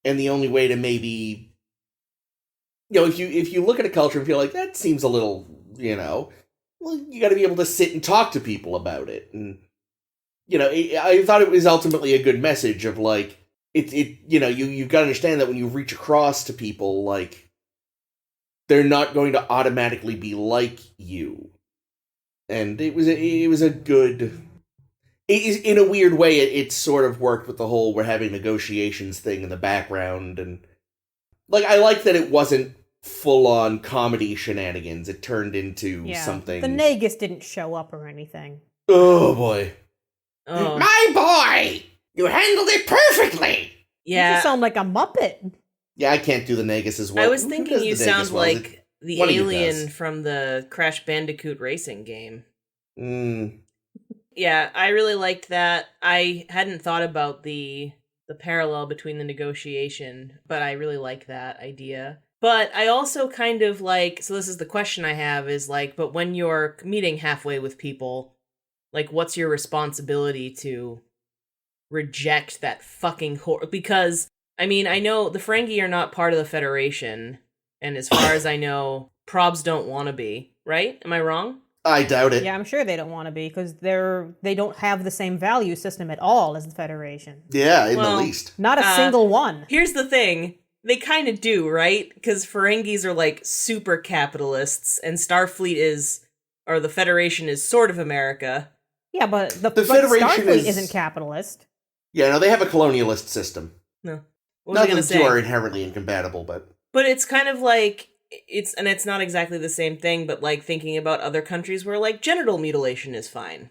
And the only way to maybe... You know, if you look at a culture and feel like, that seems a little, you know... Well, you gotta be able to sit and talk to people about it. And... You know, I thought it was ultimately a good message of, like, you know, you've got to understand that when you reach across to people, like, they're not going to automatically be like you. And it was a good... in a weird way, it sort of worked with the whole we're having negotiations thing in the background. And, like, I like that it wasn't full-on comedy shenanigans. It turned into something...
The Nagus didn't show up or anything.
Oh, boy.
Oh.
My boy! You handled it perfectly!
Yeah.
You sound like a Muppet.
Yeah, I can't do the Nagus as well.
I was
Who
thinking
does
you
the Nagus
sound
well?
like the
one of you
alien
does.
from the Crash Bandicoot racing game.
Mm.
Yeah, I really liked that. I hadn't thought about the parallel between the negotiation, but I really like that idea. But I also kind of like, so this is the question I have, is like, but when you're meeting halfway with people, like, what's your responsibility to reject that fucking horror? Because, I mean, I know the Ferengi are not part of the Federation, and as far as I know, probs don't want to be, right? Am I wrong?
I doubt it.
Yeah, I'm sure they don't want to be, because they don't have the same value system at all as the Federation.
Yeah, in
Well,
the least.
Not a single one.
Here's the thing. They kind of do, right? Because Ferengis are, like, super capitalists, and Starfleet is, or the Federation is sort of America.
Yeah, but the
Federation
Starfleet isn't capitalist.
Yeah, no, they have a colonialist system.
No. What was I
Not
gonna
that the two
say?
are inherently incompatible, but...
But it's kind of like, it's not exactly the same thing, but like thinking about other countries where like genital mutilation is fine.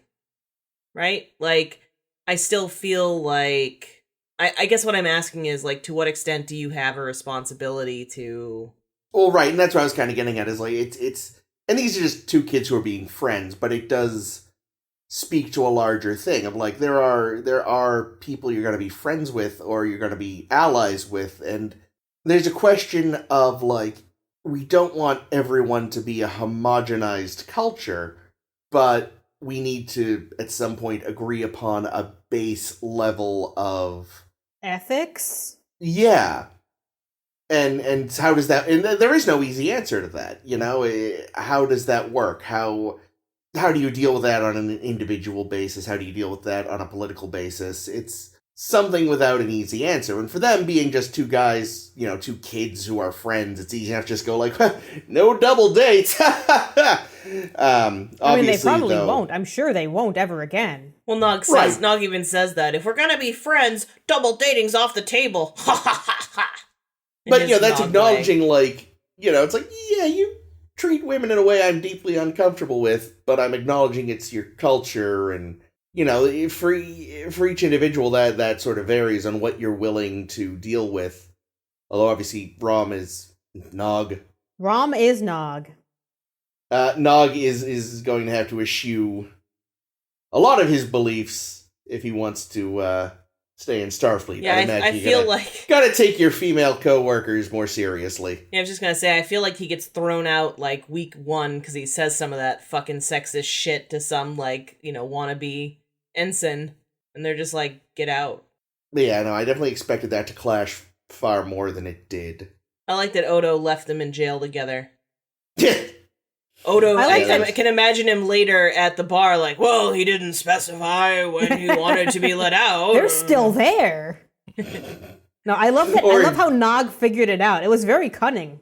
Right? Like, I still feel like, I guess what I'm asking is like, to what extent do you have a responsibility to...
Well, right, and that's what I was kind of getting at, is like, it's... And these are just two kids who are being friends, but it does speak to a larger thing of like, there are people you're going to be friends with, or you're going to be allies with, and there's a question of like, we don't want everyone to be a homogenized culture, but we need to, at some point, agree upon a base level of...
Ethics?
Yeah. And how does that... And there is no easy answer to that, you know? How does that work? How do you deal with that on an individual basis? How do you deal with that on a political basis? It's something without an easy answer. And for them being just two guys, you know, two kids who are friends, it's easy enough to just go like, no double dates.
I mean, they probably
though,
won't. I'm sure they won't ever again.
Well, Nog even says that, if we're gonna be friends, double dating's off the table. Ha ha ha ha.
But, you know, that's acknowledging, like, you know, it's like, yeah, you treat women in a way I'm deeply uncomfortable with, but I'm acknowledging it's your culture, and, you know, for each individual, that sort of varies on what you're willing to deal with. Although, obviously, Nog is Nog.
Nog
Nog is going to have to eschew a lot of his beliefs if he wants to stay in Starfleet.
Yeah, I feel like...
Gotta take your female co-workers more seriously.
Yeah, I was just gonna say, I feel like he gets thrown out, like, week 1, because he says some of that fucking sexist shit to some, like, wannabe ensign, and they're just like, get out.
Yeah, no, I definitely expected that to clash far more than it did.
I like that Odo left them in jail together.
Yeah.
Odo,
I
can imagine him later at the bar, like, well, he didn't specify when he wanted to be let out.
They're still there. No, I love that. I love how Nog figured it out. It was very cunning.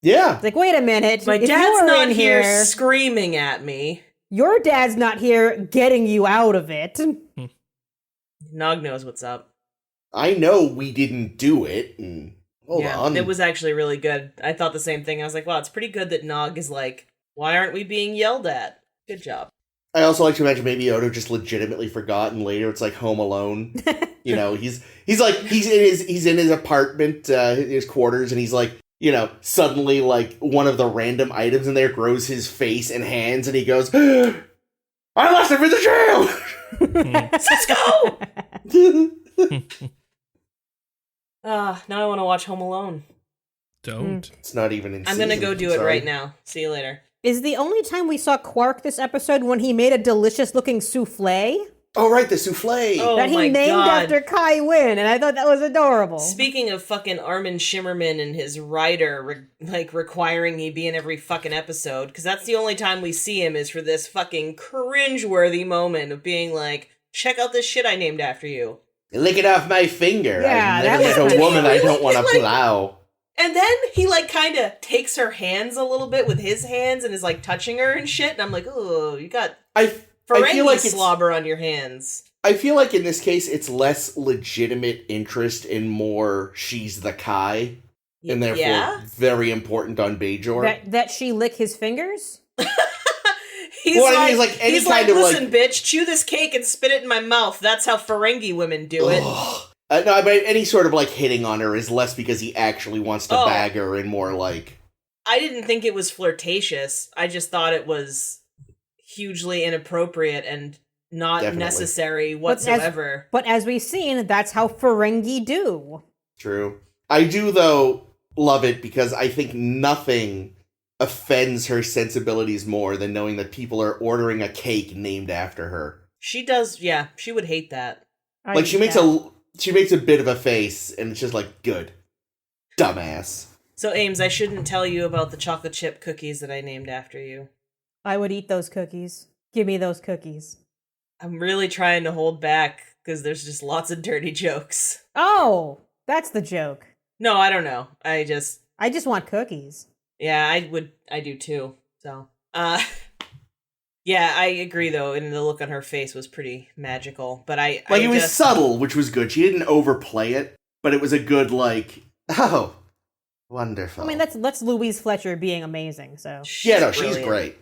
Yeah.
It's like, wait a minute.
My
if
dad's
you're
not
in
here screaming at me.
Your dad's not here getting you out of it.
Nog knows what's up.
I know we didn't do it. Hold on.
It was actually really good. I thought the same thing. I was like, wow, it's pretty good that Nog is like, why aren't we being yelled at? Good job.
I also like to imagine maybe Odo just legitimately forgot, and later it's like Home Alone. He's in his apartment, his quarters, and he's like, suddenly like one of the random items in there grows his face and hands, and he goes, I left him in the jail.
Cisco. Now I want to watch Home Alone.
Don't.
It's not even in
I'm
season.
gonna go do it right now. See you later.
Is the only time we saw Quark this episode when he made a delicious-looking souffle?
Oh, right, the souffle.
Oh,
that he
my
named
God.
after Kai Wynn, and I thought that was adorable.
Speaking of fucking Armin Shimmerman and his writer, requiring he be in every fucking episode, because that's the only time we see him is for this fucking cringeworthy moment of being like, check out this shit I named after you.
Lick it off my finger.
Yeah,
I've never
that
met
was
a woman I don't want to
like-
plow.
And then he, kind of takes her hands a little bit with his hands and is, touching her and shit, and I'm like, oh, you got
I feel like
slobber on your hands.
I feel like in this case, it's less legitimate interest and more she's the Kai, and therefore very important on Bajor.
That she lick his fingers?
He's like, listen, bitch, chew this cake and spit it in my mouth. That's how Ferengi women do it.
No, but any sort of hitting on her is less because he actually wants to bag her and more like...
I didn't think it was flirtatious. I just thought it was hugely inappropriate and not necessary whatsoever.
But as we've seen, that's how Ferengi do.
True. I do, though, love it because I think nothing offends her sensibilities more than knowing that people are ordering a cake named after her.
She does, yeah. She would hate that.
She makes a bit of a face, and it's just like, good. Dumbass.
So, Ames, I shouldn't tell you about the chocolate chip cookies that I named after you.
I would eat those cookies. Give me those cookies.
I'm really trying to hold back, because there's just lots of dirty jokes.
Oh, that's the joke.
No, I don't know. I just
want cookies.
Yeah, I do too. So, yeah, I agree though, and the look on her face was pretty magical. But it
was subtle, which was good. She didn't overplay it, but it was a good oh, wonderful.
I mean, that's Louise Fletcher being amazing. So
she's great.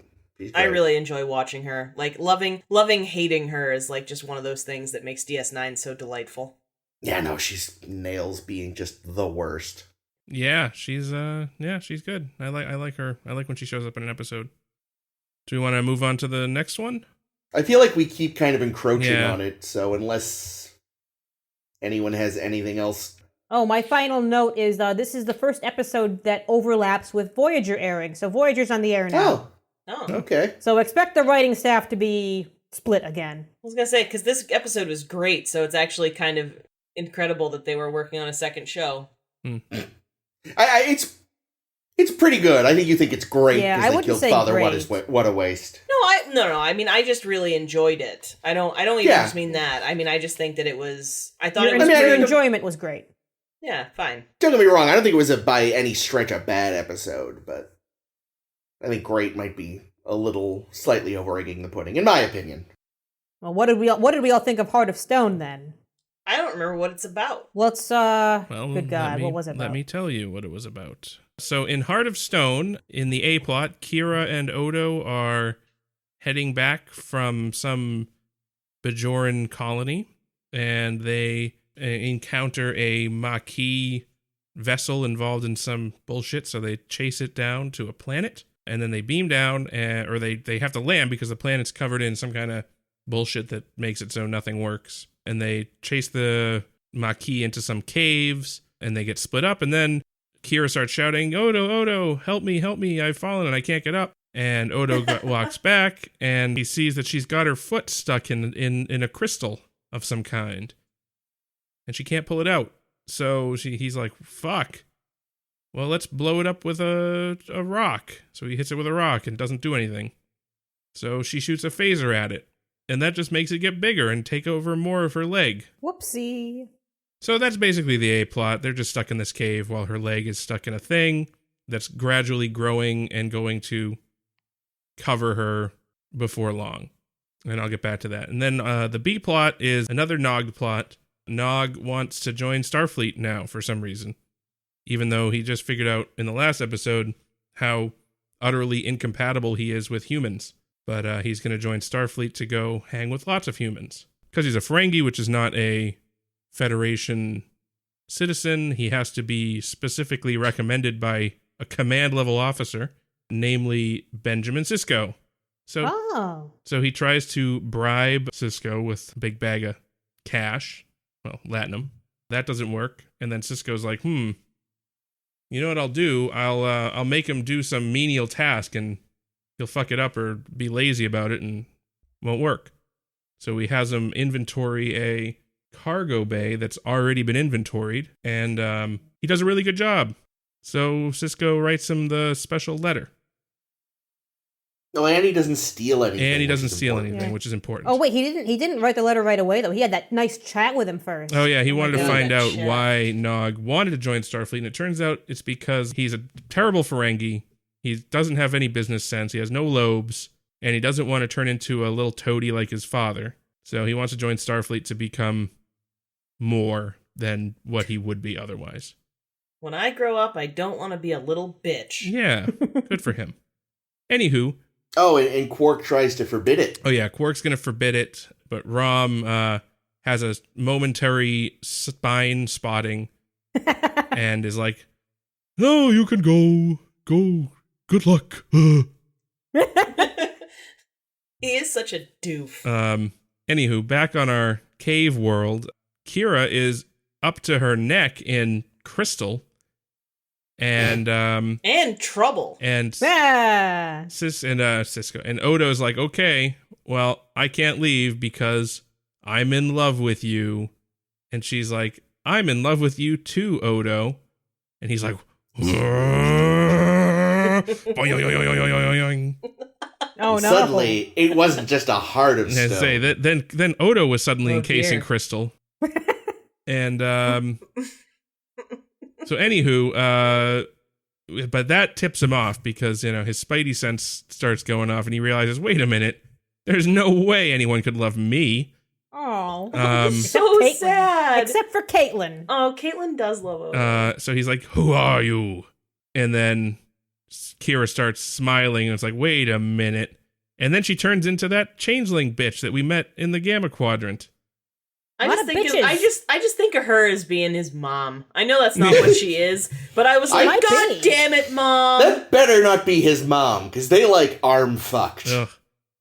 I really enjoy watching her. Loving hating her is just one of those things that makes DS9 so delightful.
Yeah, no, she's nails being just the worst.
Yeah, she's good. I like her. I like when she shows up in an episode. Do we want to move on to the next one?
I feel like we keep kind of encroaching on it, so unless anyone has anything else.
Oh, my final note is this is the first episode that overlaps with Voyager airing. So Voyager's on the air now.
Oh.
Okay.
So expect the writing staff to be split again.
I was going to say, because this episode was great, so it's actually kind of incredible that they were working on a second show.
It's pretty good. I think you think it's great because
I
they
wouldn't
killed
say
Father.
great.
What a waste.
No. I mean, I just really enjoyed it. I don't even just mean that. I mean, I just think that it was. I thought
your enjoyment was great.
Yeah, fine.
Don't get me wrong. I don't think it was by any stretch a bad episode, but I think great might be a little slightly over-egging the pudding, in my opinion.
Well, what did we all think of Heart of Stone then?
I don't remember what it's about.
Let's good God, what was it about?
Let me tell you what it was about. So in Heart of Stone, in the A plot, Kira and Odo are heading back from some Bajoran colony, and they encounter a Maquis vessel involved in some bullshit, so they chase it down to a planet, and then they beam down, or they have to land because the planet's covered in some kind of bullshit that makes it so nothing works. And they chase the Maquis into some caves, and they get split up, and then Kira starts shouting, Odo, help me, I've fallen and I can't get up. And Odo walks back, and he sees that she's got her foot stuck in a crystal of some kind. And she can't pull it out. So he's like, fuck. Well, let's blow it up with a rock. So he hits it with a rock and doesn't do anything. So she shoots a phaser at it. And that just makes it get bigger and take over more of her leg.
Whoopsie.
So that's basically the A-plot. They're just stuck in this cave while her leg is stuck in a thing that's gradually growing and going to cover her before long. And I'll get back to that. And then the B-plot is another Nog plot. Nog wants to join Starfleet now for some reason. Even though he just figured out in the last episode how utterly incompatible he is with humans. But he's going to join Starfleet to go hang with lots of humans. Because he's a Ferengi, which is not a Federation citizen, he has to be specifically recommended by a command-level officer, namely Benjamin Sisko. So he tries to bribe Sisko with a big bag of cash, well, latinum. That doesn't work. And then Sisko's like, you know what I'll do? I'll make him do some menial task, and he'll fuck it up or be lazy about it and won't work. So he has him inventory a cargo bay that's already been inventoried, and he does a really good job. So Sisko writes him the special letter.
No, and he doesn't steal anything.
Which is important.
Oh wait, he didn't write the letter right away though. He had that nice chat with him first.
Oh yeah, he wanted to find out why Nog wanted to join Starfleet, and it turns out it's because he's a terrible Ferengi. He doesn't have any business sense. He has no lobes, and he doesn't want to turn into a little toady like his father. So he wants to join Starfleet to become more than what he would be otherwise.
When I grow up, I don't want to be a little bitch.
Yeah, good for him. Anywho.
Oh, and Quark tries to forbid it.
Oh yeah, Quark's going to forbid it, but Rom has a momentary spine spotting and is like, no, you can go. Good luck.
He is such a doof.
Anywho, back on our cave world, Kira is up to her neck in crystal and
trouble.
And Sisko and Odo's like, okay, well, I can't leave because I'm in love with you. And she's like, I'm in love with you too, Odo. And he's like,
oh no!
Suddenly, it wasn't just a heart of stone.
Say that then Odo was suddenly encasing crystal, and so anywho, but that tips him off because his spidey sense starts going off, and he realizes, wait a minute, there's no way anyone could love me.
Oh,
so sad.
Except for Caitlin.
Oh, Caitlin does love Odo.
So he's like, who are you? And then Kira starts smiling, and it's like, wait a minute. And then she turns into that changeling bitch that we met in the Gamma Quadrant.
I just think of her as being his mom. I know that's not what she is, but I was like, God damn it, Mom.
That better not be his mom, because they arm fucked.
Ugh.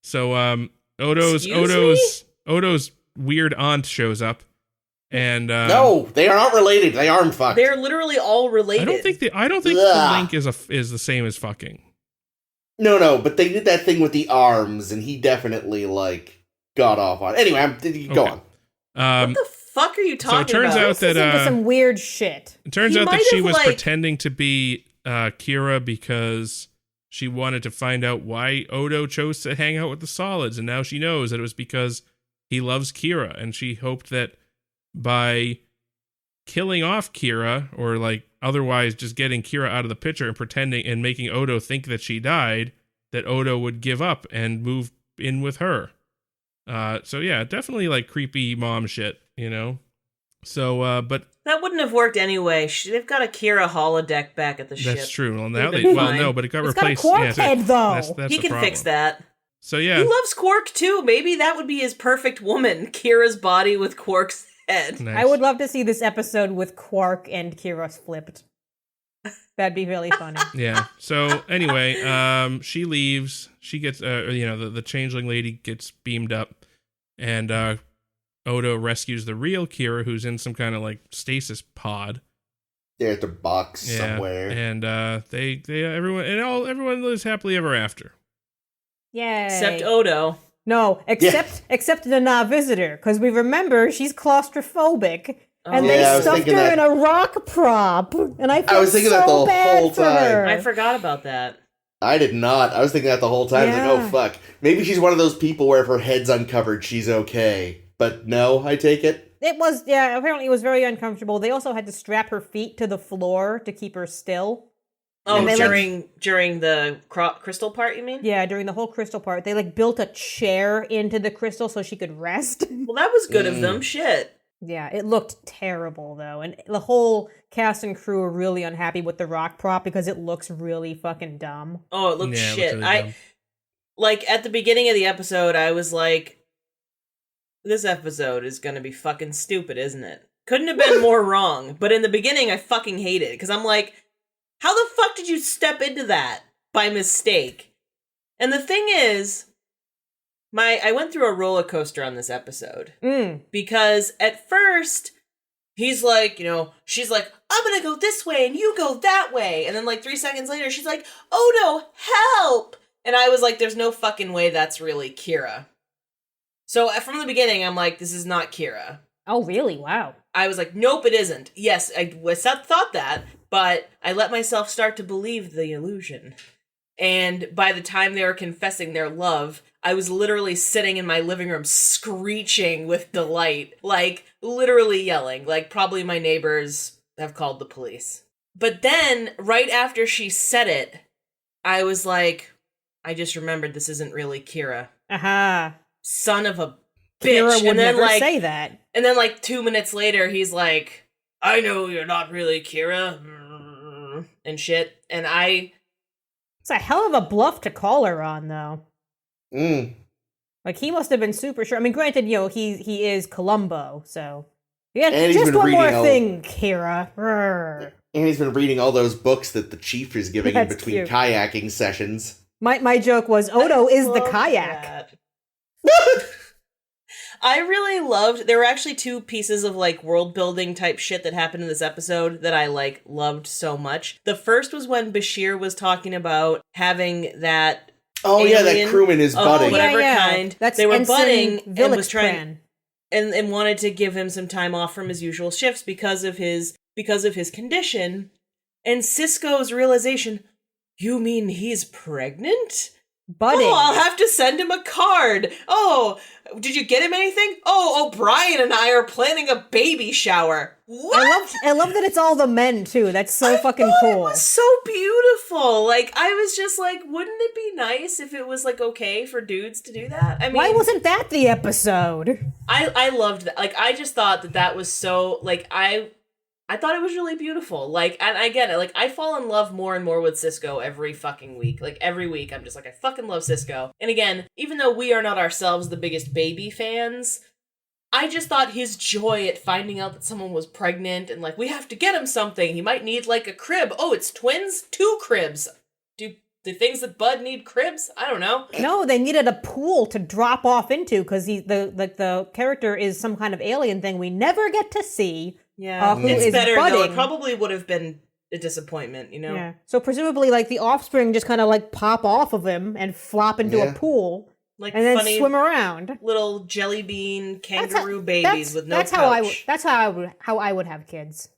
So Odo's weird aunt shows up, and
no, they are not related. They arm fucked.
They're literally all related.
I don't think the link is the same as fucking.
No, but they did that thing with the arms, and he definitely got off on it. Anyway, go on.
What the fuck are you talking about?
So it turns out that
into some weird shit.
It turns out that she was pretending to be Kira because she wanted to find out why Odo chose to hang out with the Solids, and now she knows that it was because he loves Kira, and she hoped that by killing off Kira, or otherwise just getting Kira out of the picture and pretending and making Odo think that she died, that Odo would give up and move in with her. So yeah, definitely creepy mom shit, So, but
that wouldn't have worked anyway. They've got a Kira holodeck back at the ship.
That's true. Well, now no, but it got replaced.
Got a Quark head though.
That's
he can fix that.
So yeah,
he loves Quark too. Maybe that would be his perfect woman: Kira's body with Quark's head.
Nice.
I would love to see this episode with Quark and Kira flipped. That'd be really funny.
Yeah. So anyway, she leaves. She gets, the changeling lady gets beamed up, And Odo rescues the real Kira, who's in some kind of like stasis pod.
They're at the box somewhere.
And everyone lives happily ever after.
Yay.
Except Odo.
No, except the visitor, because we remember she's claustrophobic. And they stuffed her in a rock prop. And I was thinking that the whole time.
I forgot about that.
I did not. I was thinking that the whole time.
Yeah.
I was like, oh, fuck. Maybe she's one of those people where if her head's uncovered, she's okay. But no, I take it.
It was, apparently it was very uncomfortable. They also had to strap her feet to the floor to keep her still.
Oh, during the crystal part, you mean?
Yeah, during the whole crystal part. They, built a chair into the crystal so she could rest.
Well, that was good of them. Shit.
Yeah, it looked terrible, though. And the whole cast and crew are really unhappy with the rock prop because it looks really fucking dumb.
Oh, it looks shit.
It really dumb.
At the beginning of the episode, I was like, this episode is gonna be fucking stupid, isn't it? Couldn't have been more wrong. But in the beginning, I fucking hated it. Because I'm like, how the fuck did you step into that by mistake? And the thing is, I went through a roller coaster on this episode. Because at first, he's like, she's like, I'm gonna go this way and you go that way. And then 3 seconds later, she's like, oh no, help! And I was like, there's no fucking way that's really Kira. So from the beginning, I'm like, this is not Kira.
Oh, really? Wow.
I was like, nope, it isn't. Yes, I thought that, but I let myself start to believe the illusion. And by the time they were confessing their love, I was literally sitting in my living room screeching with delight, literally yelling, probably my neighbors have called the police. But then, right after she said it, I was like, I just remembered this isn't really Kira.
Aha.
Son of a
Kira
bitch.
would never say that.
And then 2 minutes later, he's like, I know you're not really Kira. And shit. And
It's a hell of a bluff to call her on, though. He must have been super sure. I mean, granted, he is Columbo, so yeah.
And
just one more thing, Kira.
And he's been reading all those books that the chief is giving in between kayaking sessions.
My joke was Odo is the kayak.
I really loved. There were actually 2 pieces of world building type shit that happened in this episode that I loved so much. The first was when Bashir was talking about having that.
Oh yeah, that crewman is budding.
Whatever kind.
That's
they were
Ensign
budding and was
Villick's
trying
plan.
and wanted to give him some time off from his usual shifts because of his condition. And Sisko's realization, you mean he's pregnant?
Budding.
Oh, I'll have to send him a card. Oh, did you get him anything? Oh, O'Brien and I are planning a baby shower. What?
I love that it's all the men too. That's so fucking cool.
It was so beautiful. I was just like, wouldn't it be nice if it was okay for dudes to do that? I mean,
why wasn't that the episode?
I loved that. I just thought that was so I thought it was really beautiful. And I get it. I fall in love more and more with Sisko every fucking week. Every week, I'm just I fucking love Sisko. And again, even though we are not ourselves the biggest baby fans, I just thought his joy at finding out that someone was pregnant and we have to get him something. He might need a crib. Oh, it's twins? 2 cribs. Do things that bud need cribs? I don't know.
No, they needed a pool to drop off into because the character is some kind of alien thing we never get to see.
Yeah, it's better
budding.
though. It probably would have been a disappointment, Yeah.
So presumably, the offspring just kind of pop off of him and flop into a pool, and then
funny
swim around.
Little jelly bean kangaroo babies with no pouch.
That's how I would have kids.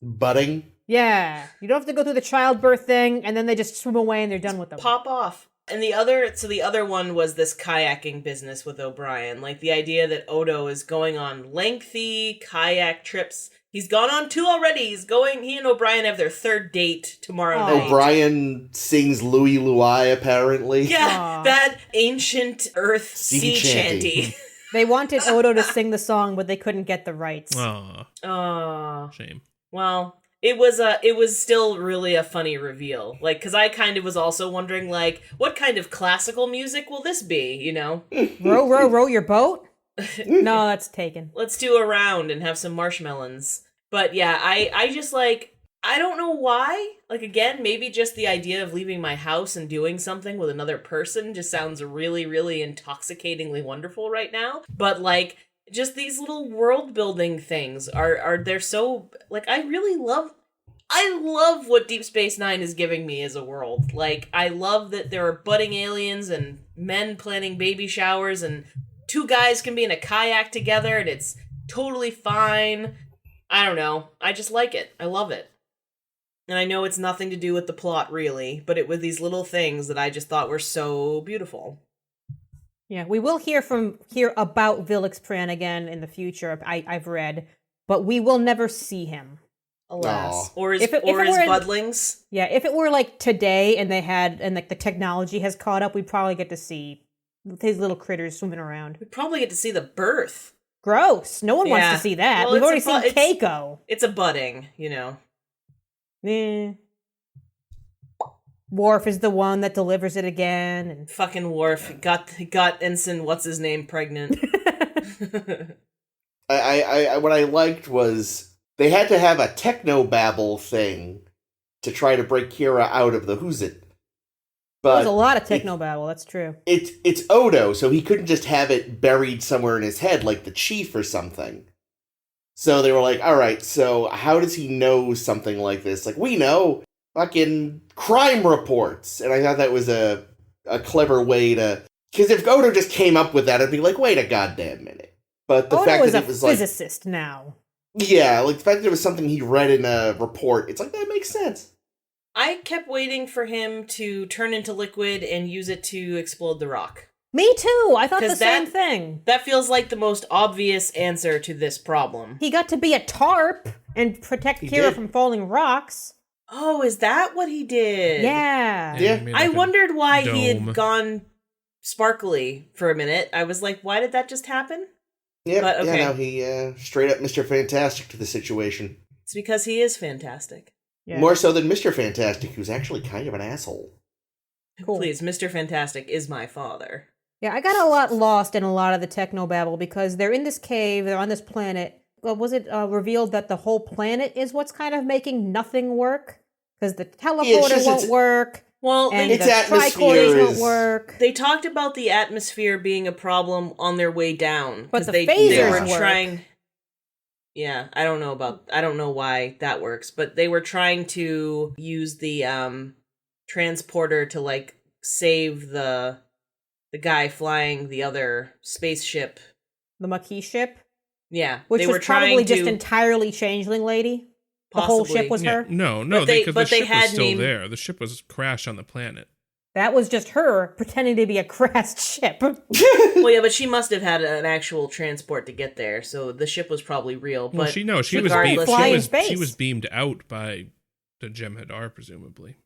Budding.
Yeah, you don't have to go through the childbirth thing, and then they just swim away and they're done with them.
Pop off. And the other one was this kayaking business with O'Brien. The idea that Odo is going on lengthy kayak trips. He's gone on 2 already. He and O'Brien have their 3rd date tomorrow night.
O'Brien sings Louie Louie, apparently.
Yeah, that ancient Earth sea chanty.
They wanted Odo to sing the song, but they couldn't get the rights.
Aww.
Shame.
Well, it was still really a funny reveal. Because I kind of was also wondering, what kind of classical music will this be,
Row, row, row your boat? No, that's taken.
Let's do a round and have some marshmallows. But yeah, I just I don't know why. Like, again, maybe just the idea of leaving my house and doing something with another person just sounds really, really intoxicatingly wonderful right now. But, like, just these little world building things they're so, like, I love what Deep Space Nine is giving me as a world. Like, I love that there are budding aliens and men planning baby showers and two guys can be in a kayak together and it's totally fine. I don't know. I just like it. I love it. And I know it's nothing to do with the plot, really, but it was these little things that I just thought were so beautiful.
Yeah, we will hear about Vilix Pran again in the future. I've read, but we will never see him.
Alas,
Aww.
or his budlings.
Yeah, if it were like today, and the technology has caught up, we'd probably get to see his little critters swimming around.
We'd probably get to see the birth.
Gross! No one wants to see that.
Well,
we've already seen Keiko.
It's a budding, you know.
Worf is the one that delivers it again, and
fucking Worf got Ensign what's his name pregnant.
I what I liked was they had to have a technobabble thing to try to break Kira out of the Who's It. But
there's a lot of technobabble. That's true.
It's Odo, so he couldn't just have it buried somewhere in his head like the Chief or something. So they were like, all right, so how does he know something like this? Like, we know fucking crime reports. And I thought that was a clever way to... Because if Odo just came up with that, I'd be like, wait a goddamn minute. But the
Odo
fact
is
that it was like...
a physicist now.
Yeah, like the fact that it was something he read in a report, it's like, that makes sense.
I kept waiting for him to turn into liquid and use it to explode the rock.
Me too. I thought the same thing.
That feels like the most obvious answer to this problem.
He got to be a tarp and protect Kira from falling rocks.
Oh, is that what he did?
Yeah.
Yeah.
I wondered why he had gone sparkly for a minute. I was like, why did that just happen?
Yeah,
but, okay.
No, he straight up Mr. Fantastic to the situation.
It's because he is fantastic.
Yeah.
More so than Mr. Fantastic, who's actually kind of an asshole.
Cool.
Please, Mr. Fantastic is my father.
Yeah, I got a lot lost in a lot of the technobabble because they're in this cave, they're on this planet. Was it revealed that the whole planet is what's kind of making nothing work? Because the teleporter won't work.
Well,
and
its
the
atmosphere
won't work.
They talked about the atmosphere being a problem on their way down.
But the
they
phasers
were
work.
trying... Yeah, I don't know why that works, but they were trying to use the transporter to like save the guy flying the other spaceship.
The Maquis ship?
Yeah.
Which
they
was
were
probably
trying
just
to,
entirely Changeling Lady?
Possibly.
The whole ship was her?
No,
But they-
because
but
the
they
ship was
had
still
named-
there. The ship was crashed on the planet.
That was just her pretending to be a crashed ship.
Well, yeah, but she must have had an actual transport to get there, so the ship was probably real.
Well,
But
she was
regardless-
she was beamed out by the Jem'Hadar, presumably.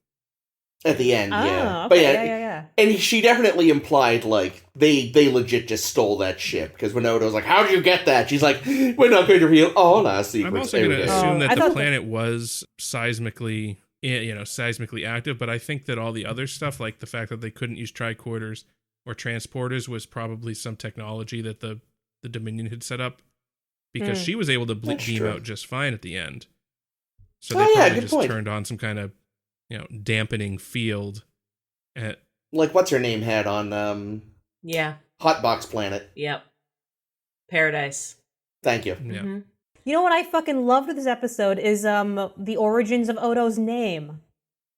At the end, yeah.
Oh,
But
okay,
yeah,
yeah.
and she definitely implied, like, they legit just stole that ship. Because when Odo's like, how did you get that? She's like, we're not going to reveal all our secrets.
I'm also going to assume
I
that the
thought
planet was seismically active, but I think that all the other stuff, like the fact that they couldn't use tricorders or transporters, was probably some technology that the Dominion had set up, because she was able to beam
true.
out just fine at the end. So
Oh,
they
yeah,
probably
good
just
point.
turned on some kind of dampening field.
Like, what's her name had on
yeah,
Hotbox Planet.
yep. Paradise.
Thank you.
Yeah.
Mhm.
You know what I fucking loved with this episode is the origins of Odo's name.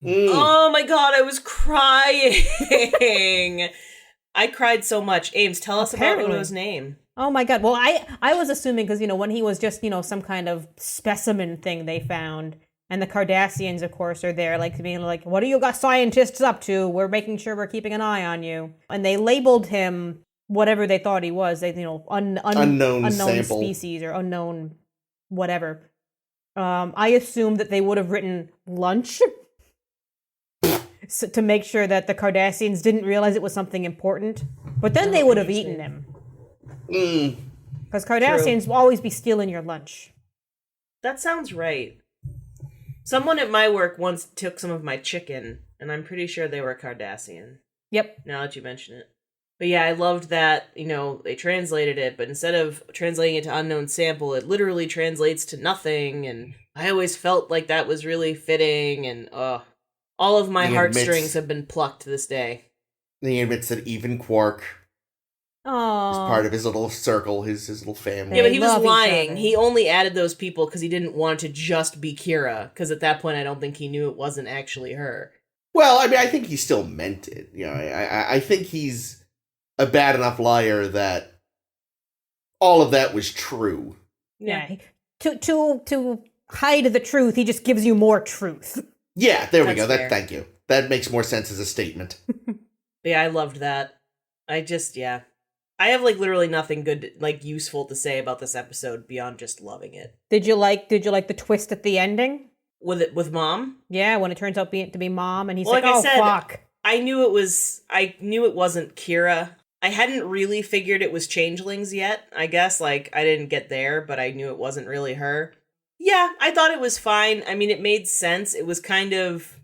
Mm.
Oh my god, I was crying. I cried so much. Ames, tell us
Apparently.
about Odo's name.
Oh my god. Well, I was assuming because, when he was just, some kind of specimen thing they found. And the Cardassians, of course, are there, like, being like, what are you got scientists up to? We're making sure we're keeping an eye on you. And they labeled him whatever they thought he was. They,
Unknown sample.
species or unknown whatever. I assumed that they would have written lunch to make sure that the Cardassians didn't realize it was something important. But then they would have eaten him.
Mm.
Because Cardassians will always be stealing your lunch.
That sounds right. Someone at my work once took some of my chicken, and I'm pretty sure they were Cardassian.
Yep.
Now that you mention it. But yeah, I loved that, they translated it, but instead of translating it to unknown sample, it literally translates to nothing, and I always felt like that was really fitting, and all of my heartstrings have been plucked to this day.
He admits that even Quark is part of his little circle, his little family.
Yeah, but he was lying. He only added those people because he didn't want it to just be Kira, because at that point I don't think he knew it wasn't actually her.
Well, I mean, I think he still meant it. You know, I think he's a bad enough liar that all of that was true.
Yeah. To hide the truth, he just gives you more truth.
Yeah, there we go.
Fair.
Thank you. That makes more sense as a statement.
Yeah, I loved that. I have like literally nothing good, like useful to say about this episode beyond just loving it.
Did you like the twist at the ending?
With Mom?
Yeah, when it turns out to be Mom, and he's
well,
like,
I
"Oh
said,
fuck!"
I knew it wasn't Kira. I hadn't really figured it was changelings yet. I guess like I didn't get there, but I knew it wasn't really her. Yeah, I thought it was fine. I mean, it made sense. It was kind of.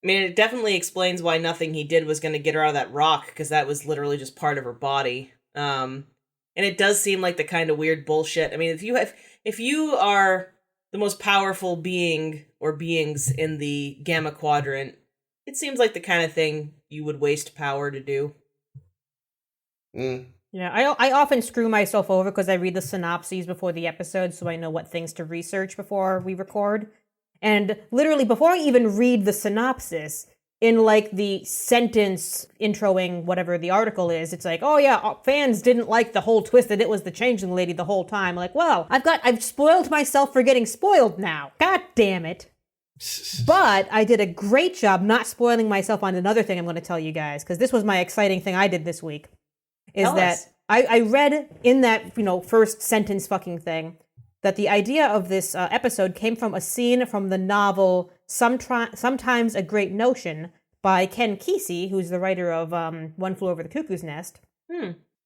I mean, it definitely explains why nothing he did was going to get her out of that rock, because that was literally just part of her body. And it does seem like the kind of weird bullshit. I mean, if you are the most powerful being or beings in the Gamma Quadrant, it seems like the kind of thing you would waste power to do.
Yeah, I often screw myself over because I read the synopses before the episode, so I know what things to research before we record. And literally, before I even read the synopsis, in like the sentence introing whatever the article is, it's like, oh yeah, fans didn't like the whole twist that it was the changeling lady the whole time. Like, well, I've spoiled myself for getting spoiled now. God damn it. But I did a great job not spoiling myself on another thing I'm going to tell you guys, because this was my exciting thing I did this week. Is that I read in that, first sentence fucking thing that the idea of this episode came from a scene from the novel Sometimes a Great Notion by Ken Kesey, who's the writer of One Flew Over the Cuckoo's Nest.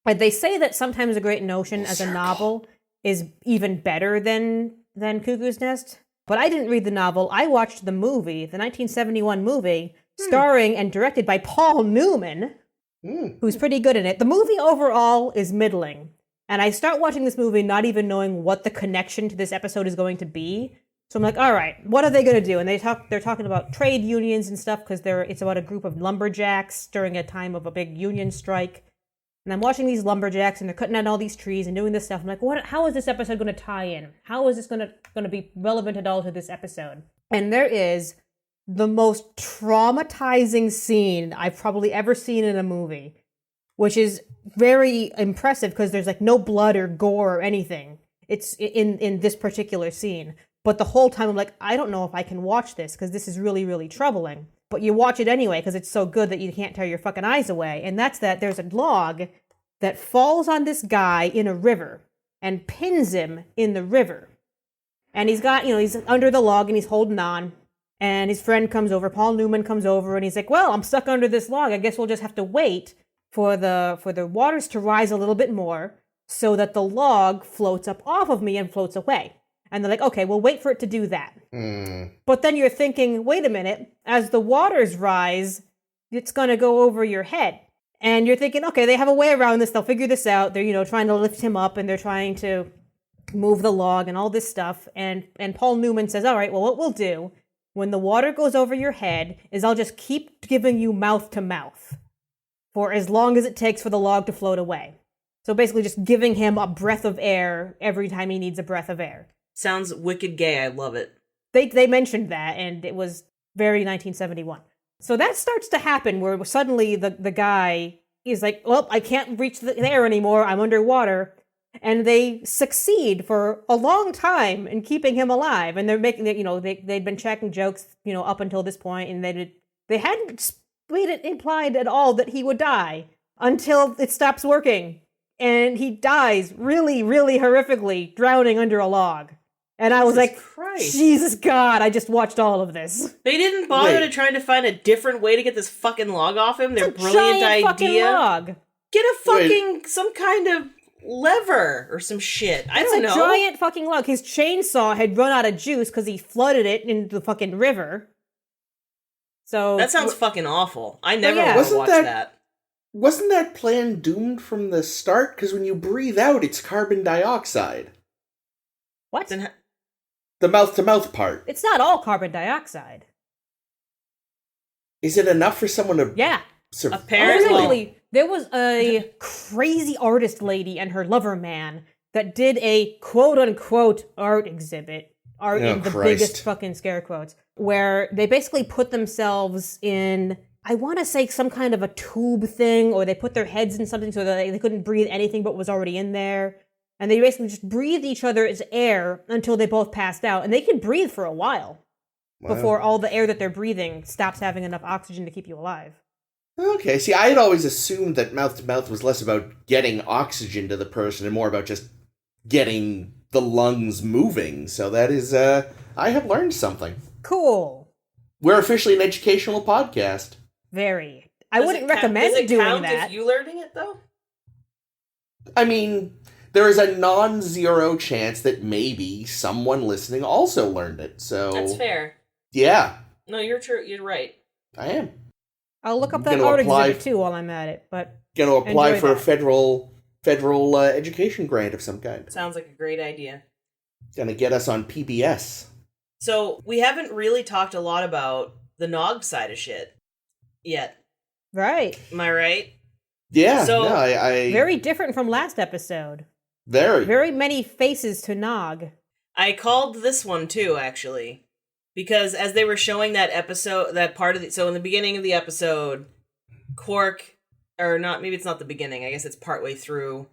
But they say that Sometimes a Great Notion as a novel is even better than Cuckoo's Nest. But I didn't read the novel. I watched the movie, the 1971 movie, starring and directed by Paul Newman, who's pretty good in it. The movie overall is middling. And I start watching this movie not even knowing what the connection to this episode is going to be. So I'm like, all right, what are they going to do? And they're talking about trade unions and stuff, because it's about a group of lumberjacks during a time of a big union strike. And I'm watching these lumberjacks, and they're cutting down all these trees and doing this stuff. I'm like, how is this episode going to tie in? How is this going to be relevant at all to this episode? And there is the most traumatizing scene I've probably ever seen in a movie, which is very impressive because there's like no blood or gore or anything. It's in this particular scene. But the whole time I'm like, I don't know if I can watch this because this is really, really troubling. But you watch it anyway because it's so good that you can't tear your fucking eyes away. And that's that there's a log that falls on this guy in a river and pins him in the river. And he's got, he's under the log and he's holding on. And his friend comes over, Paul Newman comes over, and he's like, well, I'm stuck under this log. I guess we'll just have to wait for the waters to rise a little bit more so that the log floats up off of me and floats away. And they're like, okay, we'll wait for it to do that. But then you're thinking, wait a minute, as the waters rise, it's going to go over your head. And you're thinking, okay, they have a way around this. They'll figure this out. They're, trying to lift him up, and they're trying to move the log and all this stuff. And Paul Newman says, all right, well, what we'll do when the water goes over your head is I'll just keep giving you mouth to mouth for as long as it takes for the log to float away. So basically just giving him a breath of air every time he needs a breath of air.
Sounds wicked gay. I love it.
They mentioned that, and it was very 1971. So that starts to happen where suddenly the guy is like, well, I can't reach the air anymore. I'm underwater. And they succeed for a long time in keeping him alive. And they're making it, they'd been cracking jokes, up until this point, and they hadn't made it implied at all that he would die until it stops working. And he dies really, really horrifically, drowning under a log. And I was like,
Christ.
Jesus God, I just watched all of this.
They didn't bother to try to find a different way to get this fucking log off him? Their brilliant
giant
idea?
Fucking log.
Get a fucking, some kind of lever or some shit. I don't know.
It's a giant fucking log. His chainsaw had run out of juice because he flooded it into the fucking river. So
that sounds fucking awful. I never
yeah.
want to watch that.
Wasn't that plan doomed from the start? Because when you breathe out, it's carbon dioxide.
What?
The mouth-to-mouth part.
It's not all carbon dioxide.
Is it enough for someone to...
Yeah.
Apparently.
There was a crazy artist lady and her lover man that did a quote-unquote art exhibit. Art in the biggest fucking scare quotes. Where they basically put themselves in, I want to say some kind of a tube thing, or they put their heads in something so that they couldn't breathe anything but was already in there. And they basically just breathed each other's air until they both passed out. And they could breathe for a while before all the air that they're breathing stops having enough oxygen to keep you alive.
Okay, see, I had always assumed that mouth-to-mouth was less about getting oxygen to the person and more about just getting the lungs moving. So that is, I have learned something.
Cool.
We're officially an educational podcast.
Very. I wouldn't recommend doing that.
Does it count if you learning it, though?
I mean, there is a non-zero chance that maybe someone listening also learned it, so...
That's fair.
Yeah.
No, you're true. You're right.
I am.
I'll look up that art exhibit, too, while I'm at it, but...
Gonna apply for a federal education grant of some kind.
Sounds like a great idea.
Gonna get us on PBS.
So, we haven't really talked a lot about the Nog side of shit yet.
Right.
Am I right?
Yeah,
so,
no, I...
Very different from last episode.
Very.
Very many faces to Nog.
I called this one, too, actually. Because as they were showing that episode, that part of the... So, in the beginning of the episode, Quark... Or not, maybe it's not the beginning, I guess it's partway through.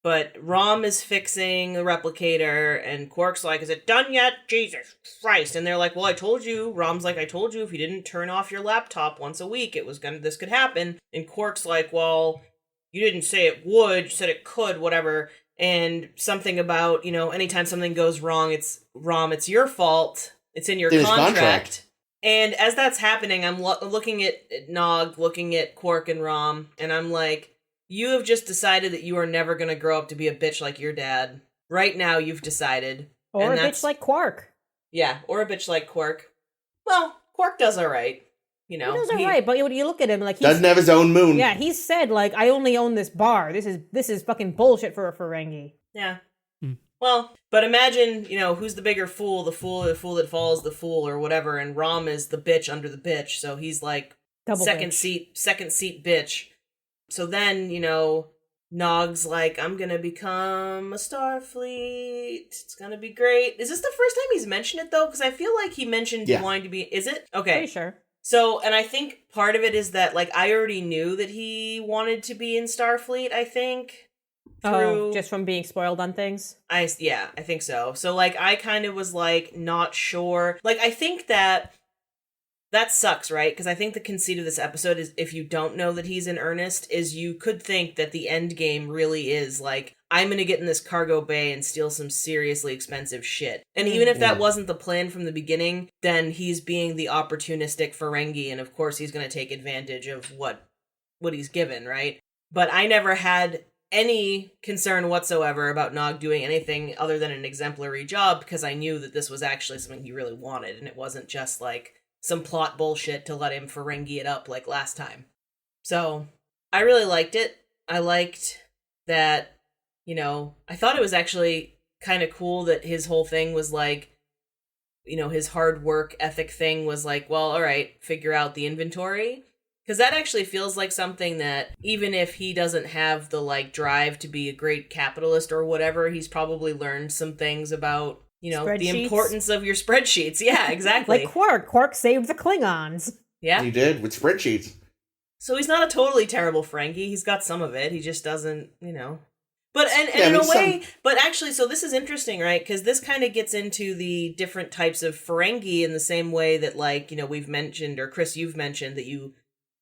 But Rom is fixing the replicator, and Quark's like, is it done yet? Jesus Christ. And they're like, well, I told you. Rom's like, I told you if you didn't turn off your laptop once a week, this could happen. And Quark's like, well, you didn't say it would, you said it could, whatever. And something about, anytime something goes wrong, it's your fault. It's in your contract. And as that's happening, I'm looking at Nog, looking at Quark and Rom, and I'm like, you have just decided that you are never going to grow up to be a bitch like your dad. Right now, you've decided.
Or a bitch like Quark.
Yeah, or a bitch like Quark. Well, Quark does all right. He does
all right, but you look at him like
doesn't have his own moon.
Yeah, he said, like, I only own this bar. This is fucking bullshit for a Ferengi.
Yeah. Well, but imagine, who's the bigger fool, the fool that follows the fool or whatever, and Rom is the bitch under the bitch, so he's like second seat bitch. So then, Nog's like, I'm gonna become a Starfleet. It's gonna be great. Is this the first time he's mentioned it, though? Because I feel like he mentioned wanting to be... Is it? Okay.
Pretty sure.
So, and I think part of it is that, like, I already knew that he wanted to be in Starfleet, I think.
Just from being spoiled on things?
I think so. So, like, I kind of was, like, not sure. Like, I think that sucks, right? Because I think the conceit of this episode is, if you don't know that he's in earnest, is you could think that the end game really is, like, I'm gonna get in this cargo bay and steal some seriously expensive shit. And even if that wasn't the plan from the beginning, then he's being the opportunistic Ferengi, and of course he's gonna take advantage of what he's given, right? But I never had any concern whatsoever about Nog doing anything other than an exemplary job, because I knew that this was actually something he really wanted, and it wasn't just like some plot bullshit to let him Ferengi it up like last time. So I really liked it. I liked that, I thought it was actually kind of cool that his whole thing was like, his hard work ethic thing was like, well, all right, figure out the inventory. Because that actually feels like something that, even if he doesn't have the, like, drive to be a great capitalist or whatever, he's probably learned some things about, the importance of your spreadsheets. Yeah, exactly.
Like Quark. Quark saved the Klingons.
Yeah.
He did, with spreadsheets.
So he's not a totally terrible Ferengi. He's got some of it. He just doesn't, But, in a way, but actually, so this is interesting, right? Because this kind of gets into the different types of Ferengi in the same way that, like, we've mentioned, or Chris, you've mentioned that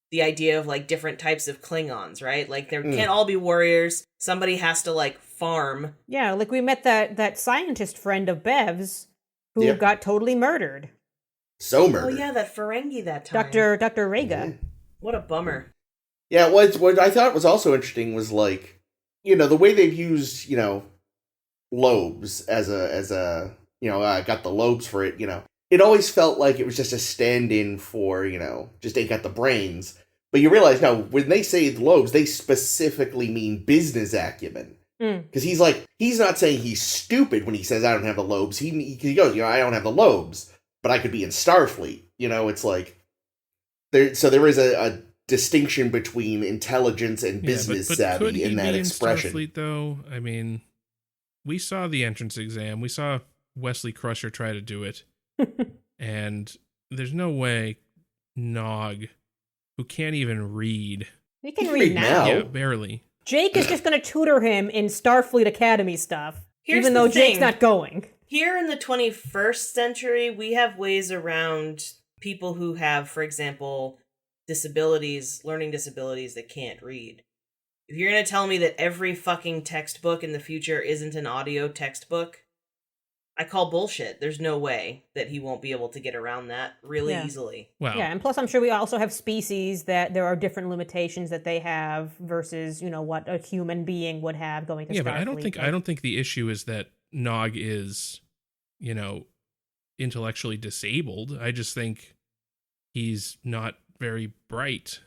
the idea of, like, different types of Klingons, right? Like, there can't all be warriors. Somebody has to, like, farm.
Yeah, like we met that scientist friend of Bev's who got totally murdered.
So murdered.
Oh, yeah, that Ferengi that time.
Dr. Rega.
Yeah.
What a bummer.
Yeah, what I thought was also interesting was, like, the way they've used, lobes as a got the lobes for it, it always felt like it was just a stand-in for, just they got the brains. But you realize now, when they say lobes, they specifically mean business acumen. Because he's not saying he's stupid when he says, I don't have the lobes. He goes, I don't have the lobes, but I could be in Starfleet. It's like, there is a distinction between intelligence and business
but
savvy
could he
in that
be
expression.
In Starfleet, though? I mean, we saw the entrance exam. We saw Wesley Crusher try to do it. And there's no way Nog, who can't even read.
He can read now.
Yeah, barely.
Jake is just going to tutor him in Starfleet Academy stuff,
Here's
even
the
though
thing.
Jake's not going.
Here in the 21st century, we have ways around people who have, for example, disabilities, learning disabilities that can't read. If you're going to tell me that every fucking textbook in the future isn't an audio textbook, I call bullshit. There's no way that he won't be able to get around that really easily.
Wow.
Yeah, and plus I'm sure we also have species that there are different limitations that they have versus, what a human being would have going to Starfleet.
But I don't think the issue is that Nog is, intellectually disabled. I just think he's not very bright.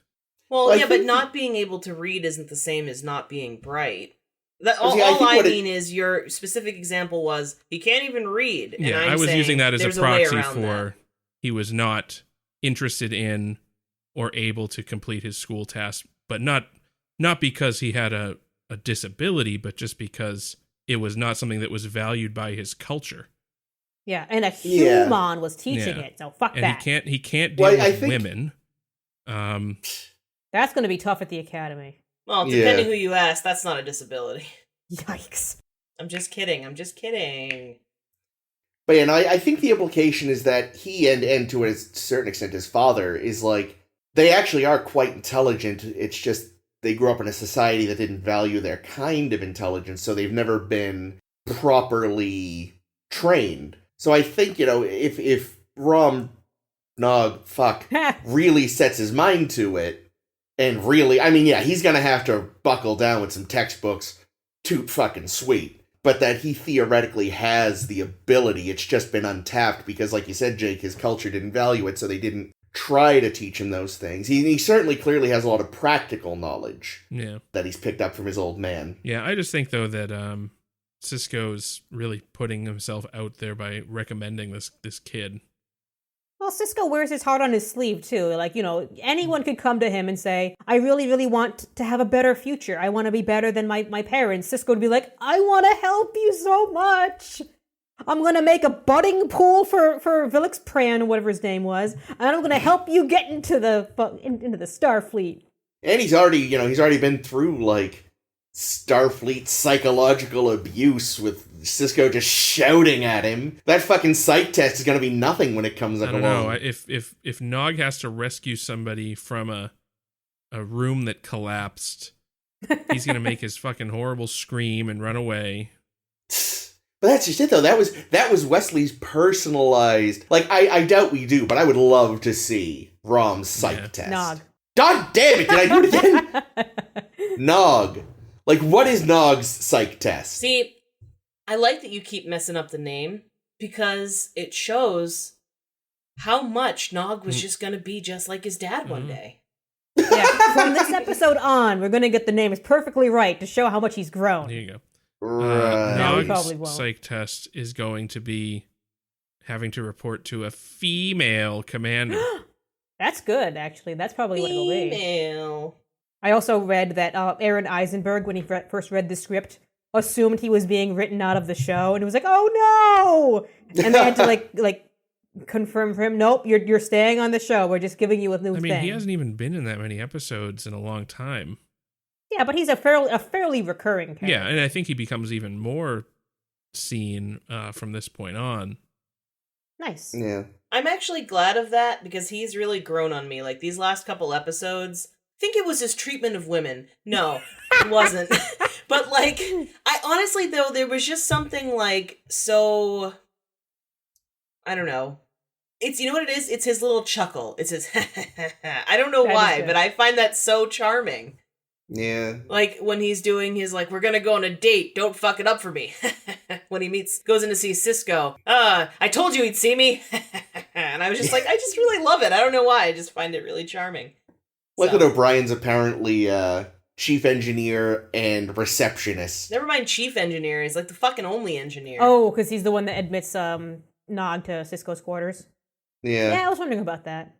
Well, but not being able to read isn't the same as not being bright. All I mean is your specific example was he can't even read. And
I was using that as a proxy for he was not interested in or able to complete his school tasks, but not because he had a disability, but just because it was not something that was valued by his culture.
Yeah, and a human was teaching it, so fuck
and
that.
He can't deal with women.
That's going to be tough at the Academy.
Well, depending who you ask, that's not a disability.
Yikes.
I'm just kidding.
But and I think the implication is that he and to a certain extent his father is like, they actually are quite intelligent. It's just they grew up in a society that didn't value their kind of intelligence, so they've never been properly trained. So I think, if Rom Nog really sets his mind to it, and really, he's gonna have to buckle down with some textbooks, toot fucking sweet. But that he theoretically has the ability, it's just been untapped because, like you said, Jake, his culture didn't value it, so they didn't try to teach him those things. He certainly clearly has a lot of practical knowledge that he's picked up from his old man.
Yeah, I just think, though, that Sisko's really putting himself out there by recommending this kid.
Well, Sisko wears his heart on his sleeve, too. Anyone could come to him and say, I really, really want to have a better future. I want to be better than my parents. Sisko would be like, I want to help you so much. I'm going to make a budding pool for Vilix Pran, or whatever his name was, and I'm going to help you get into the Starfleet.
And he's already been through, Starfleet psychological abuse with Sisko just shouting at him. That fucking psych test is going to be nothing when it comes along. I don't know.
If Nog has to rescue somebody from a room that collapsed, he's going to make his fucking horrible scream and run away.
But that's just it, though. That was Wesley's personalized... I doubt we do, but I would love to see Rom's psych test.
Nog.
God damn it, did I do it again? Nog. What is Nog's psych test?
See, I like that you keep messing up the name, because it shows how much Nog was just going to be just like his dad one day.
Yeah, from this episode on, we're going to get the name. It's perfectly right to show how much he's grown.
There you go.
Right.
Nog's psych test is going to be having to report to a female commander.
That's good, actually. That's probably what it'll be.
Female.
I also read that Aaron Eisenberg, when he first read the script, assumed he was being written out of the show, and he was like, "Oh no!" And they had to confirm for him, "Nope, you're staying on the show. We're just giving you a new thing."
He hasn't even been in that many episodes in a long time.
Yeah, but he's a fairly recurring character.
Yeah, and I think he becomes even more seen from this point on.
Nice.
Yeah,
I'm actually glad of that, because he's really grown on me. These last couple episodes. I think it was his treatment of women. No, it wasn't. But I honestly, though, there was just something so, I don't know. It's, you know what it is? It's his little chuckle. It's his, I don't know why, but I find that so charming.
Yeah.
When he's doing his, we're gonna go on a date, don't fuck it up for me. When he goes in to see Sisko. I told you he'd see me. And I was just I just really love it. I don't know why. I just find it really charming.
That O'Brien's apparently chief engineer and receptionist.
Never mind chief engineer. He's like the fucking only engineer.
Oh, because he's the one that admits Nog to Cisco's quarters.
Yeah.
I was wondering about that.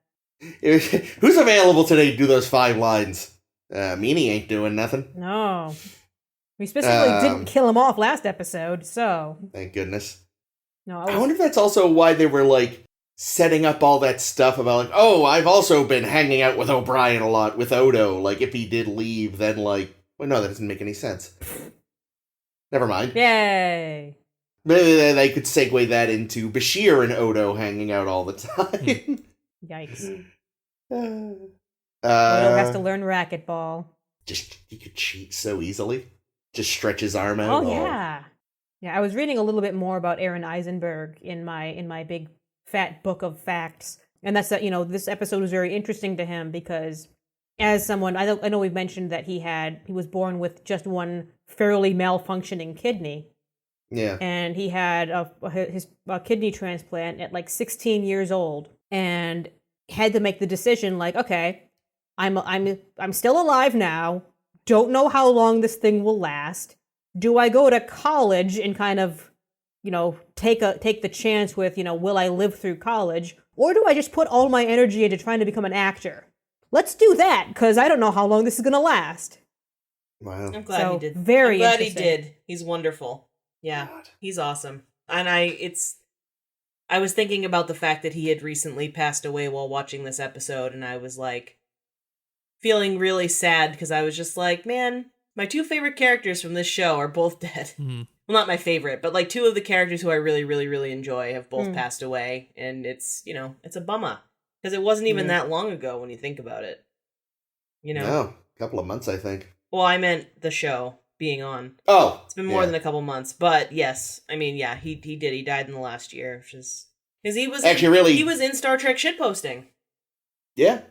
Who's available today to do those 5 lines? Meanie ain't doing nothing.
No. We specifically didn't kill him off last episode, so...
Thank goodness.
No,
I wonder if that's also why they were, like, setting up all that stuff about, like, oh, I've also been hanging out with O'Brien a lot, with Odo. Like, if he did leave, then, like... Well, no, that doesn't make any sense. Never mind.
Yay!
Maybe they could segue that into Bashir and Odo hanging out all the time.
Yikes.
Odo
Odo has to learn racquetball.
He could cheat so easily. Just stretch his arm out.
Oh, yeah. Yeah, I was reading a little bit more about Aaron Eisenberg in my big fat book of facts. And that's that, this episode was very interesting to him because as someone, I know we've mentioned that he was born with just one fairly malfunctioning kidney.
Yeah.
And he had his kidney transplant at like 16 years old and had to make the decision like, okay, I'm still alive now. Don't know how long this thing will last. Do I go to college and kind of, take the chance with, will I live through college? Or do I just put all my energy into trying to become an actor? Let's do that, because I don't know how long this is going to last.
Wow.
I'm glad he did.
I'm glad
he did. He's wonderful. Yeah, God. He's awesome. And I was thinking about the fact that he had recently passed away while watching this episode, and I was like, feeling really sad, because I was just like, man, my 2 favorite characters from this show are both dead.
Mm-hmm.
Well, not my favorite, but like 2 of the characters who I really, really, really enjoy have both passed away, and it's, it's a bummer. Because it wasn't even that long ago when you think about it.
No, a couple of months, I think.
Well, I meant the show being on.
Oh.
It's been more than a couple months, but yes. I mean, yeah, he did. He died in the last year, which is... Because he was...
Actually,
he was in Star Trek shitposting.
Yeah.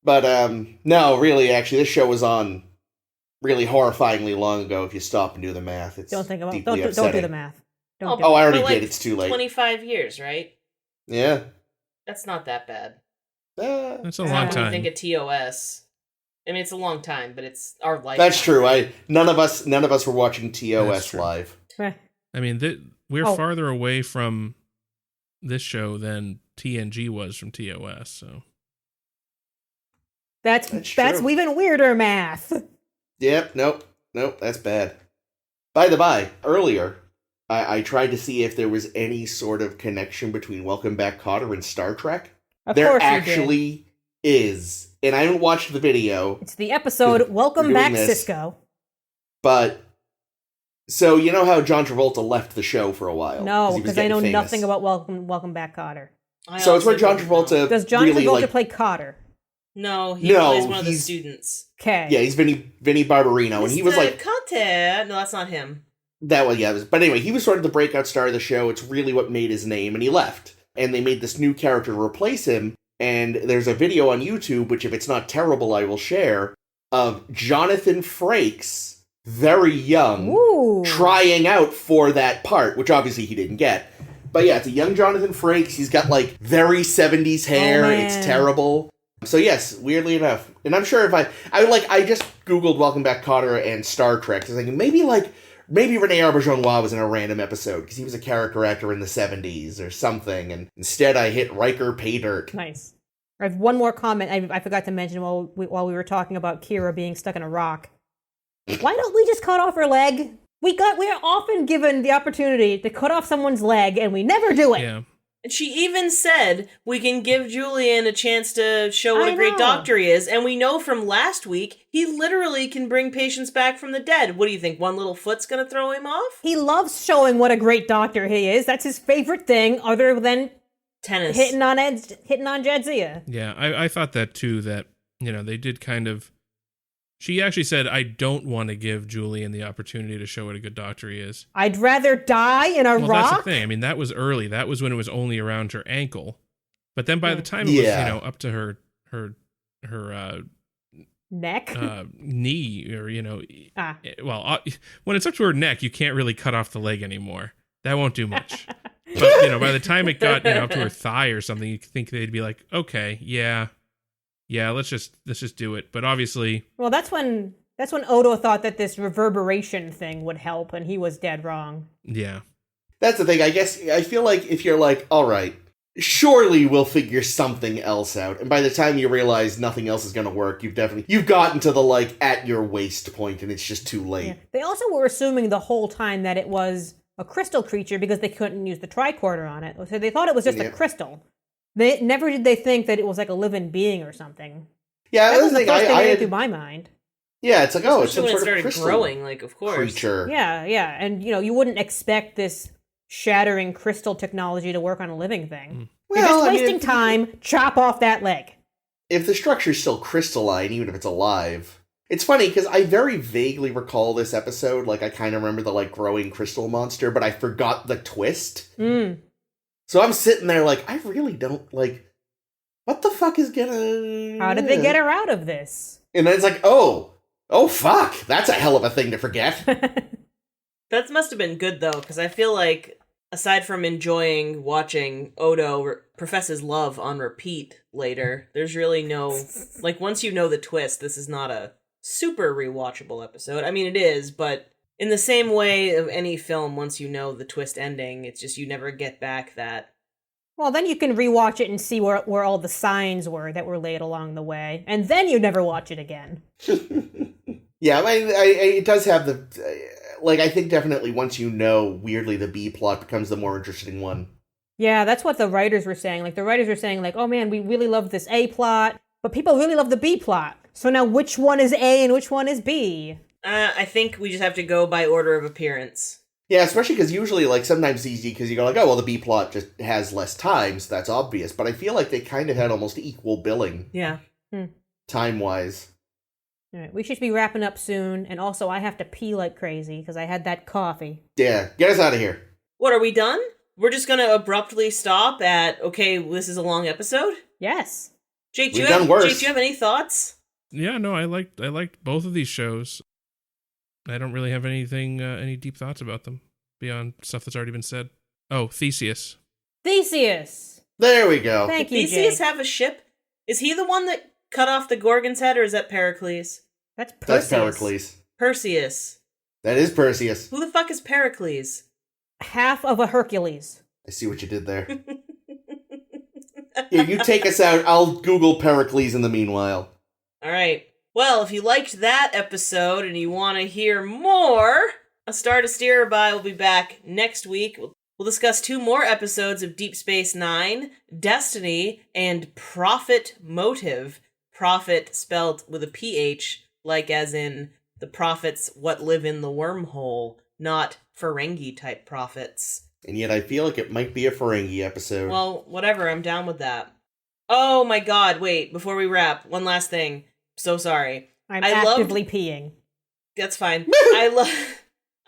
But, no, really, actually, this show was on really horrifyingly long ago if you stop and do the math. It's
don't think about
don't
do the math.
I already did. It's too late.
25 years, right?
Yeah.
That's not that bad.
That's a long time.
I think a TOS. I mean, it's a long time, but it's our life.
That's true. None of us were watching TOS live.
I mean, we're farther away from this show than TNG was from TOS. So
that's even weirder math.
Yep. Nope. That's bad. By the by, earlier I tried to see if there was any sort of connection between Welcome Back, Kotter and Star Trek. There actually is. And I haven't watched the video.
It's the episode Welcome Back, Cisco.
But, so you know how John Travolta left the show for a while?
No, because I know nothing about Welcome Back, Kotter.
So it's where John Travolta
Does John Travolta play Kotter?
No, he plays one of the students.
Okay.
Yeah, he's Vinny Barbarino. And he was like...
Kotter. No, that's not him.
That was, yeah. But anyway, he was sort of the breakout star of the show. It's really what made his name, and he left. And they made this new character to replace him. And there's a video on YouTube, which if it's not terrible, I will share, of Jonathan Frakes, very young, trying out for that part, which obviously he didn't get. But yeah, it's a young Jonathan Frakes. He's got like very 70s hair. It's terrible. So yes, weirdly enough. And I'm sure if I just Googled Welcome Back, Kotter and Star Trek. I was thinking maybe Rene Auberjonois was in a random episode because he was a character actor in the 70s or something, and instead I hit Riker Pay Dirt.
Nice. I have one more comment I forgot to mention while we were talking about Kira being stuck in a rock. Why don't we just cut off her leg? We are often given the opportunity to cut off someone's leg, and we never do it.
Yeah.
And she even said we can give Julian a chance to show what a great doctor he is. And we know from last week, he literally can bring patients back from the dead. What do you think? One little foot's going to throw him off?
He loves showing what a great doctor he is. That's his favorite thing other than
tennis.
Hitting on Jadzia.
Yeah, I thought that too, that, they did kind of... She actually said, I don't want to give Julian the opportunity to show what a good doctor he is.
I'd rather die in a rock?
That's the thing. I mean, that was early. That was when it was only around her ankle. But then by the time it was, up to her
neck?
Knee, or, well, when it's up to her neck, you can't really cut off the leg anymore. That won't do much. But, by the time it got, up to her thigh or something, you'd think they'd be like, okay, yeah, let's just do it. But obviously,
well, that's when That's when Odo thought that this reverberation thing would help, and he was dead wrong.
Yeah.
That's the thing. I guess I feel like if you're like, all right, surely we'll figure something else out, and by the time you realize nothing else is going to work, you've gotten to the like at your waist point, and it's just too late.
Yeah. They also were assuming the whole time that it was a crystal creature because they couldn't use the tricorder on it, so they thought it was just a crystal. Never did they think that it was like a living being or something.
Yeah,
that was the first thing that went through my mind.
Yeah, it's like, oh, it's some
when
sort
it started
of crystal
growing, like, of course.
creature.
Yeah, and you wouldn't expect this shattering crystal technology to work on a living thing.
Well,
You're just wasting time. Chop off that leg.
If the structure's still crystalline, even if it's alive. It's funny, because I very vaguely recall this episode. Like, I kind of remember the, like, growing crystal monster, but I forgot the twist. So I'm sitting there like, I really don't, like, what the fuck is gonna...
How did they get her out of this?
And then it's like, oh, fuck, that's a hell of a thing to forget.
That must have been good, though, because I feel like, aside from enjoying watching Odo profess his love on repeat later, there's really no... Like, once you know the twist, this is not a super rewatchable episode. I mean, it is, but in the same way of any film, once you know the twist ending, it's just you never get back that...
Well, then you can rewatch it and see where all the signs were that were laid along the way, and then you never watch it again.
Yeah, I mean, it does have the... Like, I think definitely once you know, weirdly, the B plot becomes the more interesting one.
Yeah, that's what the writers were saying. Like, the writers were saying, like, oh man, we really love this A plot, but people really love the B plot. So now which one is A and which one is B?
I think we just have to go by order of appearance.
Yeah, especially because usually, like, sometimes it's easy because you go like, oh, well, the B plot just has less time, so that's obvious. But I feel like they kind of had almost equal billing.
Yeah.
Time-wise.
All right, we should be wrapping up soon, and also I have to pee like crazy because I had that coffee.
Yeah, get us out of here.
What, are we done? We're just gonna abruptly stop at, okay, this is a long episode?
Yes.
Jake, do
We've
you
done worse.
Jake, do you have any thoughts?
Yeah, no, I liked both of these shows. I don't really have any deep thoughts about them beyond stuff that's already been said. Oh, Theseus.
Theseus!
There we go.
Thank
Did
you,
Theseus
Jake.
have a ship? Is he the one that cut off the Gorgon's head, or is that Pericles?
That's Perseus.
That's Pericles.
Perseus.
That is Perseus.
Who the fuck is Pericles?
Half of a Hercules.
I see what you did there. Here, you take us out. I'll Google Pericles in the meanwhile.
All right. Well, if you liked that episode and you want to hear more, A Star to Steer By will be back next week. We'll discuss 2 more episodes of Deep Space Nine, Destiny, and Prophet Motive. Prophet spelled with a PH, like as in the prophets what live in the wormhole, not Ferengi-type prophets.
And yet I feel like it might be a Ferengi episode.
Well, whatever, I'm down with that. Oh my god, wait, before we wrap, one last thing. So sorry.
I'm actively peeing.
That's fine.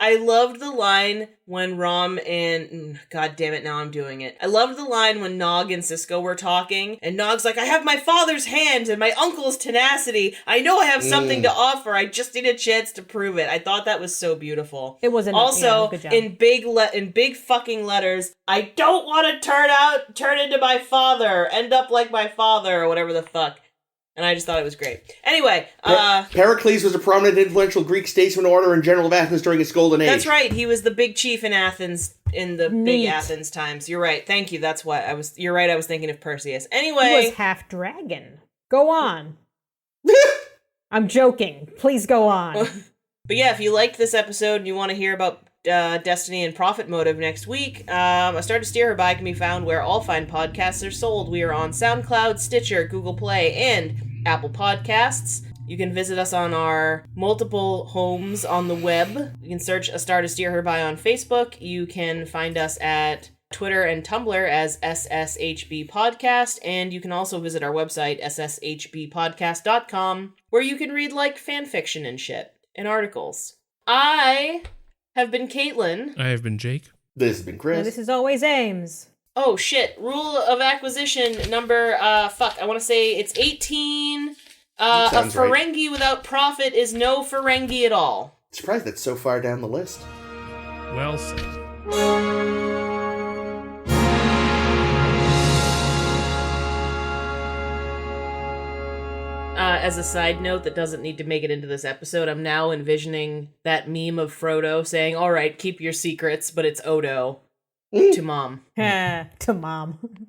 I loved the line when Rom and... God damn it, now I'm doing it. I loved the line when Nog and Cisco were talking, and Nog's like, I have my father's hand and my uncle's tenacity. I know I have something to offer. I just need a chance to prove it. I thought that was so beautiful.
It was
also,
good job.
in big fucking letters, I don't want to turn into my father, end up like my father, or whatever the fuck. And I just thought it was great. Anyway,
Pericles was a prominent, influential Greek statesman, orator, and general of Athens during its golden age.
That's right. He was the big chief in Athens in the big Athens times. You're right. Thank you. That's what I was. You're right. I was thinking of Perseus. Anyway,
He was half dragon. Go on. I'm joking. Please go on.
But yeah, if you liked this episode and you want to hear about Destiny and Prophet Motive next week, A Star to Steer Her By can be found where all fine podcasts are sold. We are on SoundCloud, Stitcher, Google Play, and Apple Podcasts. You can visit us on our multiple homes on the web. You can search A Star to Steer Her By on Facebook. You can find us at Twitter and Tumblr as SSHB Podcast, and you can also visit our website, sshbpodcast.com, where you can read, like, fan fiction and shit, and articles. I have been Caitlin.
I have been Jake.
This has been Chris.
And this is always Ames.
Oh, shit. Rule of acquisition number, I want to say it's 18. A Ferengi right. Without profit is no Ferengi at all.
Surprised that's so far down the list.
Well said.
as a side note that doesn't need to make it into this episode, I'm now envisioning that meme of Frodo saying, "All right, keep your secrets," but it's Odo to Mom.
To Mom.